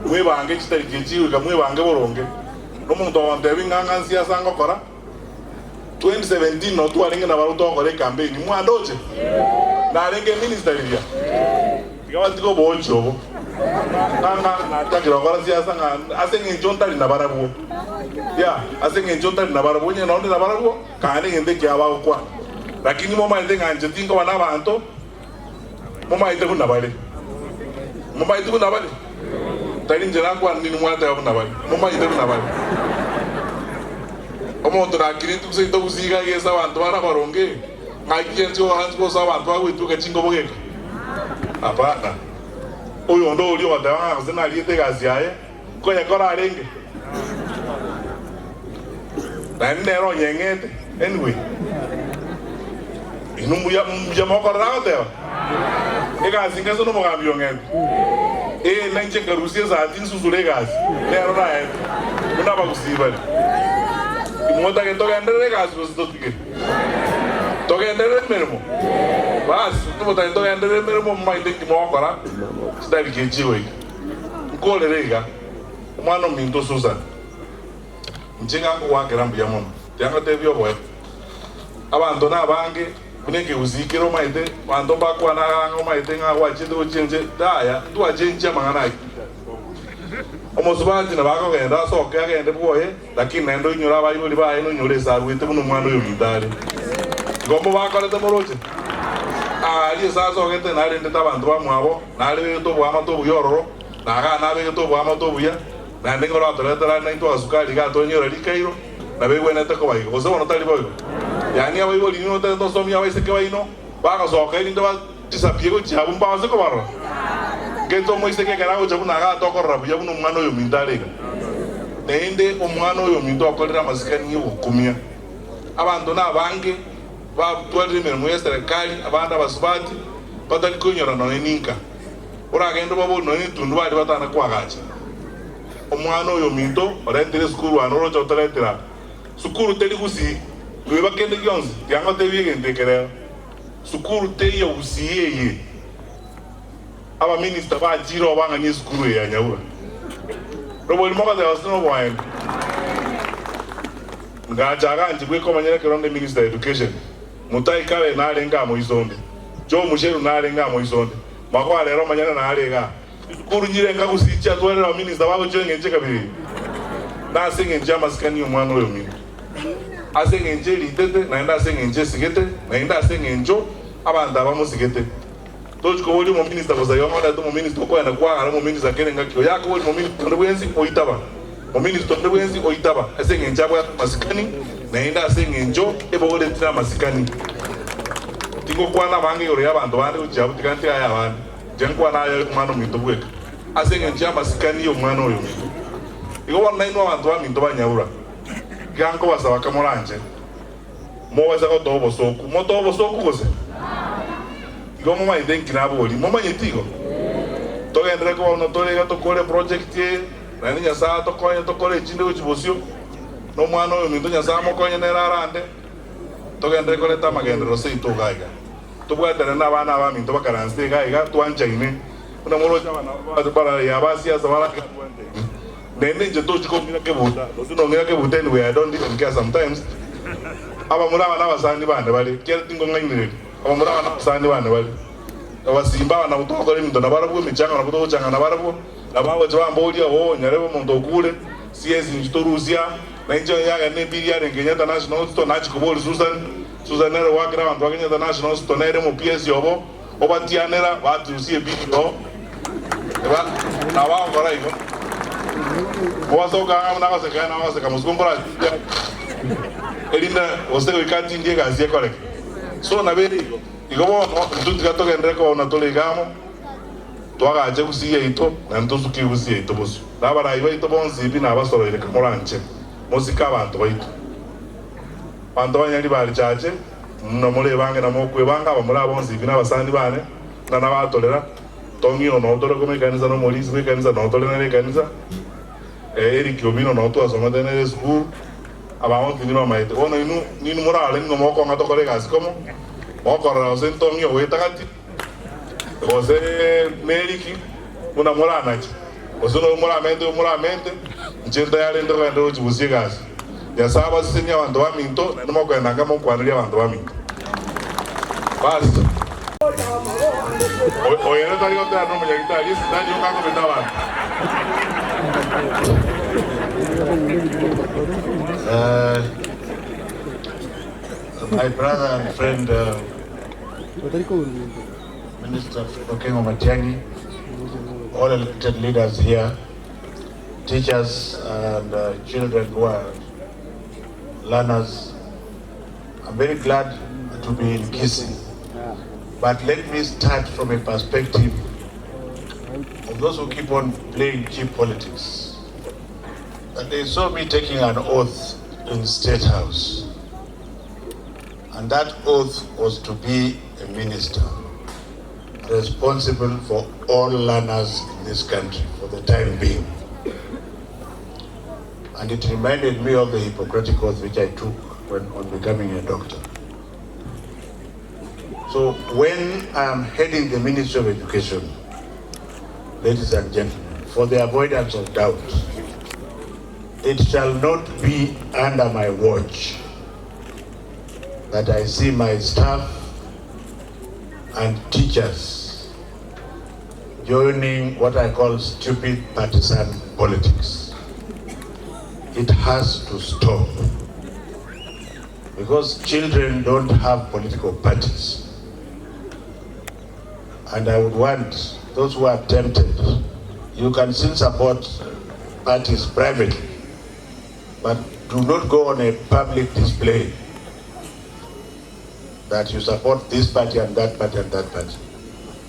mwe bange chitari kichi ka mwe bange boronge no muntu wande binganga siasa ngokora 2017 no tu alinga na baruto ngore campaign mwandoje na alenge minister bia ikawa tiko bojo nanga na takira ngora siasa nga asenge njontali na barabu ya asenge njontali na barabu nye naonde na barabu kane ngende kya ba kwa lakini mama ende nganje tinga wana bantu mama ende kuna bale tani njera kwa nini mwata ya kuna bale mama ende kuna bale omo to nakiri tu se to usiga yesa bantu bara baronge ngaki njo hanzo sa bantu awe tu kachingo bogeka apana oyo ndo oli wadanga zina liete gazi yae ko ya kora alenge nero nyengete anyway inumbu ya mokora raotewa gazi ngazo no mogambio ngende nanje ngarusie za tinsusule gazi nero na ende una bakusiba imota ke toka ndere gazi usitotike toka ndere mermo bas tumota toka ndere mermo maide kimokora sidari kejiwe ngole rega umwana minto susa njinga kuwakera mbuya mama yanga tebyo boye abantu nabange kunenge uzikiro maide bantu bakwana ngo maide nga wachinde uchinje daya tuwachinja mangana omosubati na bako genda soke agende boye lakini nendo inyura bayibuli baye no nyure sarwite buno mwana yo mindare gombo bakorete moroje ali sasa ogete na rende tabantu bamwabo na le to bwama to buyororo na ga na be to bwama to buya na ndengoro atoleta na into azukali ga to nyora likairo na be wena te ko bayi ozo no tali boyo yani abo iboli no te to somia baise ke bayino baga soke ni to ba tisapiego chabu mbaze ko baro geto moise ke gara ojabu na ga to ko rabu yabu no mwana yo mindale nende omwana yo mindo akolera masikani yo kumia abantu na bange ba twali mirimo ya serikali abanda basubati batali kunyora no ninka ora gendo babo no nitundu bali batana kwagacha omwana oyo minto orendere skuru anoro chotoletera sukuru teli kusi lweba kende gyonzi yanga tebiye ndekera sukuru te yo usiye aba minister ba jiro banga ni sukuru ya Nyaura robo limoka de wasino bwaen ngajaga njibwe ko manyere keronde minister education mutai kale na alenga mo izonde jo musheru na alenga mo izonde makwa lero manyana na alenga kuru nyire nga kusicha twere wa minister wabo jo ngenje kabiri na asinge njama skani umwana oyo mimi asinge nje litete na enda asinge nje sigete na enda asinge njo abanda ba musigete tochiko woli mo minister ko zayo ngada to mo minister ko yana kwa ara mo minister kene ngakyo yako woli mo minister ndebwenzi oitaba mo minister ndebwenzi oitaba asinge njabo ya masikani na enda asinge njo ebo wole tira masikani tingo kwana bange yore abantu bande ujabu tikanti aya abantu jenkwa na ya mwana mitobweka asinge njia masikani yo mwana oyo iko wana ino abantu ba minto ba Nyaura ganko basaba kamoranje mo waza ko dobo soku mo dobo soku kose iko mo mai denki na boli mo mai tigo to gendere ko no to lega to kore project ye na ninya sa to kore chinde uchibosio no mwana oyo minto nya sa mo ko nyene rarande to gendere ko leta magendero sei to gaiga to bwa tena na bana ba minto ba karanse gaiga to anja ine una moro chama na bara ya basi ya sawala ka twende nene je to chiko mina ke buta no ngira ke buta anyway I don't even care sometimes aba mura bana basani bande bale kera tingo nganyire aba mura bana basani bande bale aba simba na utoko le minto na barabu michanga na kuto changa na barabu na bawo jwa mboli ho nyarebo mondo kule siezi njitorusia na njo yaga ne biria ngenya international to na chikobol Susan nero wakira bantu bakenya international to nere mo PS yobo obatianera batu sie bidio eba na ba ngora iko Wasoka amna waseka na waseka musikumbura. Elinda waseka wikati ndiye gazi yako. So na beri ikobo ntuti gatoka ndreko na tolegamo. Twaga aje kusiye ito na ntuzuki kusiye ito bosu. Dabara iba ito bonzi ibi na basoro ile kamoranje. Musika abantu baito. Bantu banyali bali chache no mole bange na mokwe banga bamula bonzi ibi na basandi bane na nabatolera. Tongi no tole come kanisa no molisi me kanisa no tole na kanisa. Eric Obino no to asoma tene school. Abamo tinino maite. Ono inu morale ngo moko ngato kolega sikomo. Moko ra sentongi o etakati. Ose meriki una morana chi. Osuno moramente. Njenda yale ndo ndo chibusigas. Ya saba sinya wandu wa minto na moko endanga mo kwanulia wandu wa minto. Basta. Oye, no te digo que no me llega a quitar, y está yo cago que estaba. My brother and friend, Minister Okengo Matiang'i, all elected leaders here, teachers and children who are learners, I'm very glad to be in Kisii. But let me start from a perspective of those who keep on playing cheap politics. And they saw me taking an oath in State House. And that oath was to be a minister responsible for all learners in this country for the time being. And it reminded me of the Hippocratic oath which I took on becoming a doctor. So when I'm heading the Ministry of Education, ladies and gentlemen, for the avoidance of doubt, it shall not be under my watch that I see my staff and teachers joining what I call stupid partisan politics. It has to stop. Because children don't have political parties. And I would want those who are tempted, you can still support parties privately, but do not go on a public display that you support this party and that party and that party.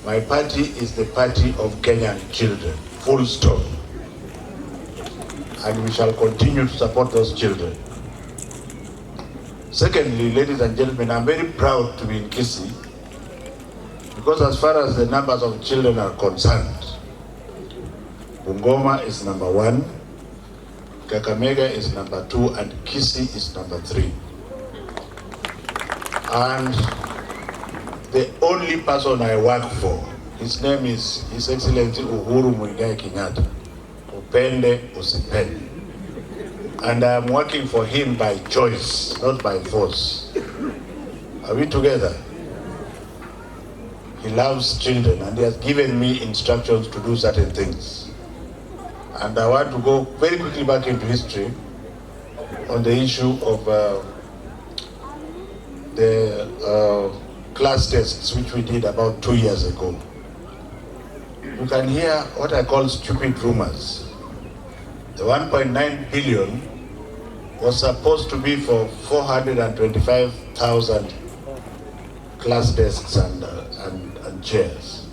My party is the party of Kenyan children, full stop. And we shall continue to support those children. Secondly, ladies and gentlemen, I'm very proud to be in Kisii, because as far as the numbers of children are concerned, Bungoma is number 1, Kakamega is number 2, and Kisii is number 3. And the only person I work for, his name is His Excellency Uhuru Muigai Kenyatta, Upende Usipende. And I am working for him by choice, not by force. Are we together? He loves children and he has given me instructions to do certain things. And I want to go very quickly back into history on the issue of the class tests which we did about 2 years ago. You can hear what I call stupid rumors. The 1.9 billion was supposed to be for 425,000 class desks and chairs.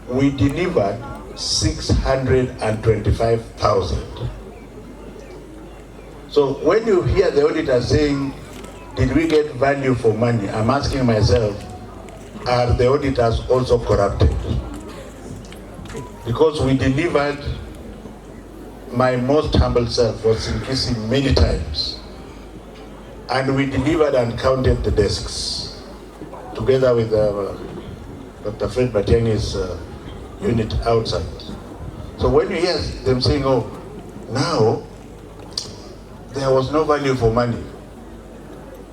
We delivered 625,000. So when you hear the auditor saying, did we get value for money? I'm asking myself, are the auditors also corrupted? Because we delivered, my most humble self was in Kisii many times. And we delivered and counted the desks together with Dr. Fred Matiang'i's unit outside. So when you hear them saying, oh, now there was no value for money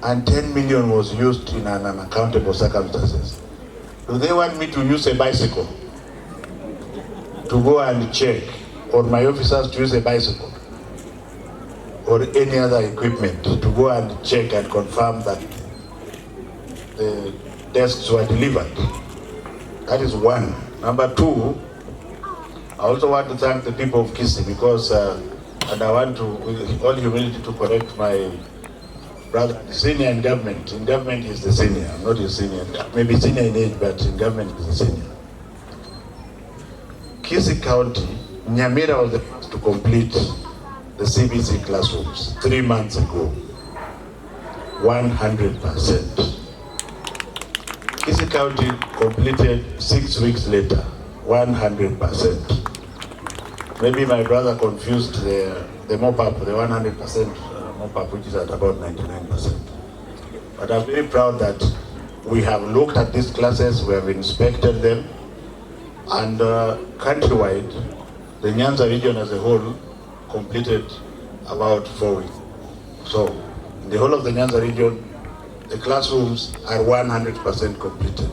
and 10 million was used in an unaccountable circumstances, do they want me to use a bicycle to go and check, or my officers to use a bicycle or any other equipment to go and check and confirm that the desks were delivered? That is one. Number two, I also want to thank the people of Kisii because, and I want to, with all humility, to correct my brother, senior in government. In government, he's the senior. I'm not his senior. Maybe senior in age, but in government, he's the senior. Kisii County, Nyaura was the first to complete the CBC classrooms 3 months ago. 100%. Kisii County completed 6 weeks later. 100%. Maybe my brother confused the mop-up, the 100% mop-up, which is at about 99%. But I'm very proud that we have looked at these classes, we have inspected them, and countrywide, the Nyanza region as a whole completed about 4 weeks. So, in the whole of the Nyanza region, the classrooms are 100% completed.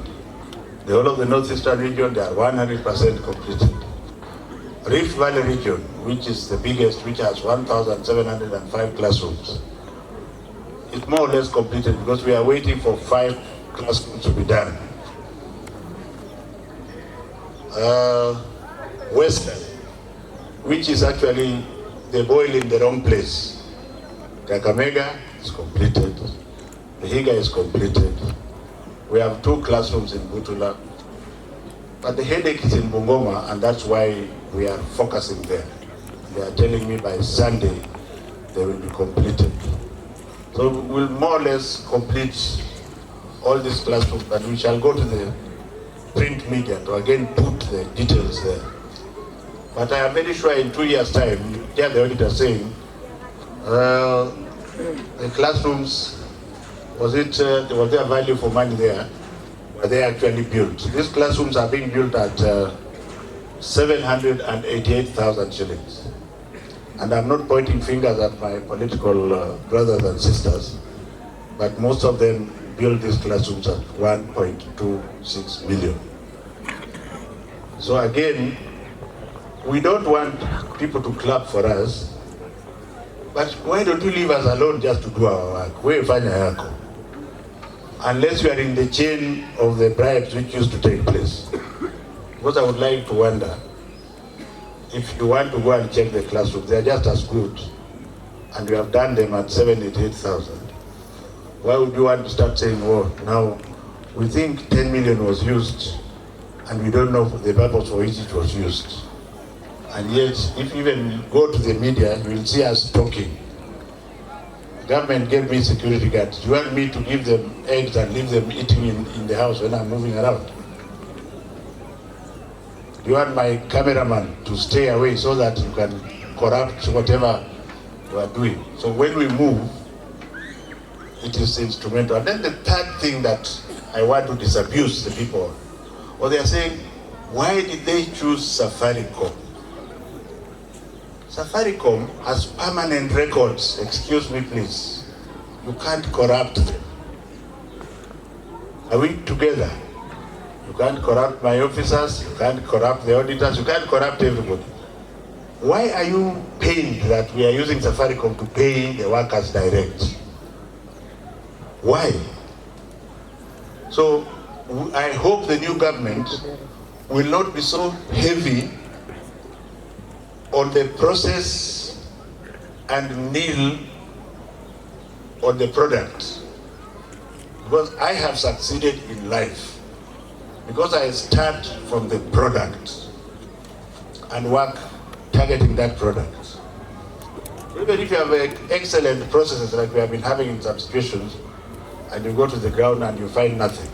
The whole of the northeastern region, they are 100% completed. Rift Valley region, which is the biggest, which has 1,705 classrooms, it's more or less completed because we are waiting for 5 classrooms to be done. Western, which is actually the boil in the wrong place. Kakamega is completed. Vihiga is completed. We have 2 classrooms in Butula. But the headache is in Bungoma, and that's why we are focusing there. They are telling me by Sunday they will be completed. So we'll more or less complete all these classrooms, but we shall go to the print media to again put the details there. But I am very sure in 2 years' time, you hear the auditor saying, the classrooms, was there value for money there? Were they actually built? These classrooms are being built at 788,000 shillings. And I'm not pointing fingers at my political brothers and sisters, but most of them built these classrooms at 1.26 million. So again, we don't want people to clap for us, but why don't you leave us alone just to do our work? We'fanya yako. Unless you are in the chain of the bribes which used to take place. Because I would like to wonder, if you want to go and check the classrooms, they are just as good, and you have done them at 78,000. Why would you want to start saying, oh, now we think 10 million was used, and we don't know the purpose for which it was used. And yet, if you even go to the media, you will see us talking. The government gave me security guards. Do you want me to give them eggs and leave them eating in the house when I'm moving around? Do you want my cameraman to stay away so that you can corrupt whatever you are doing? So when we move, it is instrumental. And then the third thing that I want to disabuse the people, or they are saying, why did they choose Safaricom? Safaricom has permanent records. Excuse me, please. You can't corrupt them. Are we together? You can't corrupt my officers, you can't corrupt the auditors, you can't corrupt everybody. Why are you pained that we are using Safaricom to pay the workers direct? Why? So I hope the new government will not be so heavy on the process and kneel on the product. Because I have succeeded in life. Because I start from the product and work targeting that product. Even if you have excellent processes like we have been having in some situations, and you go to the ground and you find nothing,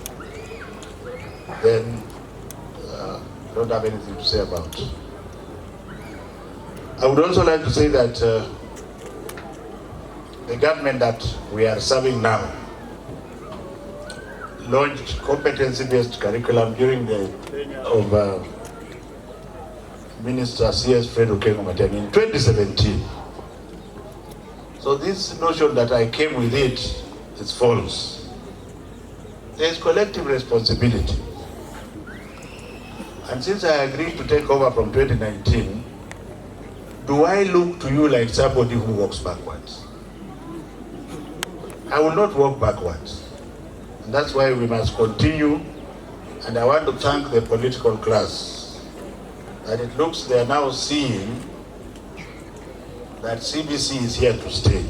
then you don't have anything to say about it. I would also like to say that the government that we are serving now launched competency-based curriculum during the tenure of Minister C.S. Fred Okengo Matiang'i in 2017. So this notion that I came with it is false. There is collective responsibility. And since I agreed to take over from 2019, do I look to you like somebody who walks backwards? I will not walk backwards. And that's why we must continue. And I want to thank the political class that it looks they are now seeing that CBC is here to stay,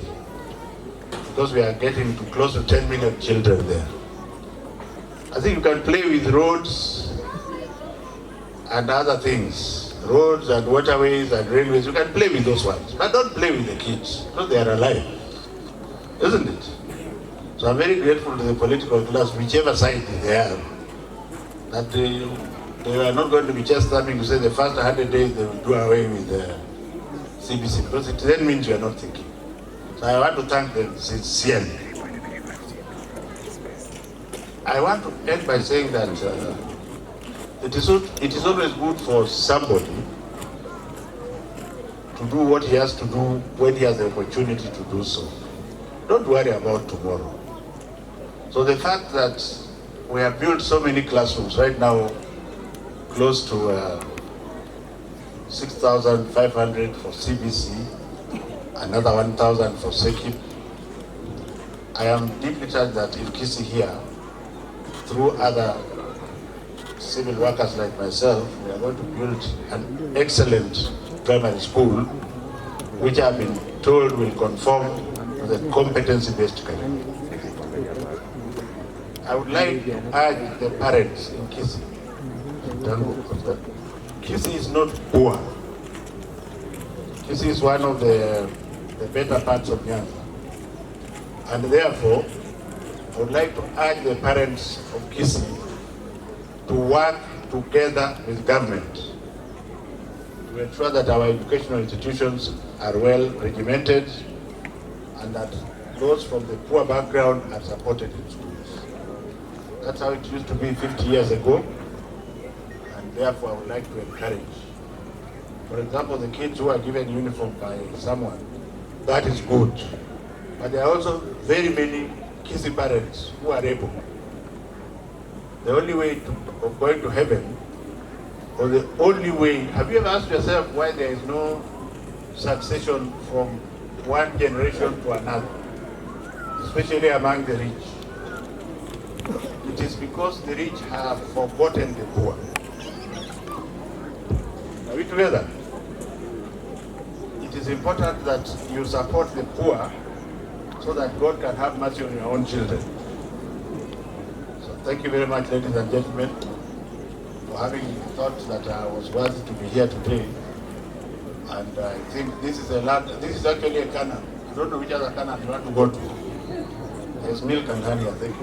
because we are getting to close to 10 million children there. I think you can play with roads and other things, roads and waterways and railways, you can play with those ones, but don't play with the kids, because they are alive, isn't it? So I'm very grateful to the political class, whichever side they are, that they are not going to be just coming to say the first 100 days they will do away with the CBC, because it then means you are not thinking. So I want to thank them sincerely. I want to end by saying that it is always good for somebody to do what he has to do when he has the opportunity to do so. Don't worry about tomorrow. So the fact that we have built so many classrooms right now, close to 6,500 for CBC, another 1,000 for SECIP. I am deeply touched that in Kisii here, through other civil workers like myself, we are going to build an excellent primary school, which I have been told will conform to the competency-based curriculum. I would like to urge the parents in Kisii, Kisii is not poor. Kisii is one of the better parts of Nyaura. And therefore, I would like to urge the parents of Kisii to work together with government to ensure that our educational institutions are well regimented and that those from the poor background are supported in schools. That's how it used to be 50 years ago. Therefore, I would like to encourage, for example, the kids who are given uniform by someone, that is good. But there are also very many Kisii parents who are able. The only way of going to heaven, or the only way, have you ever asked yourself why there is no succession from one generation to another, especially among the rich? It is because the rich have forgotten the poor. Are we together? It is important that you support the poor so that God can have mercy on your own children. So thank you very much, ladies and gentlemen, for having thought that I was worthy to be here today. And I think this is actually a canal. I don't know which other canal you want to go to. There's milk and honey, I think.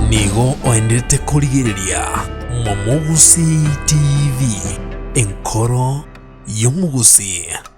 Nigo oendete kurigiriria Momugusi TV, enkoro y'omugusi.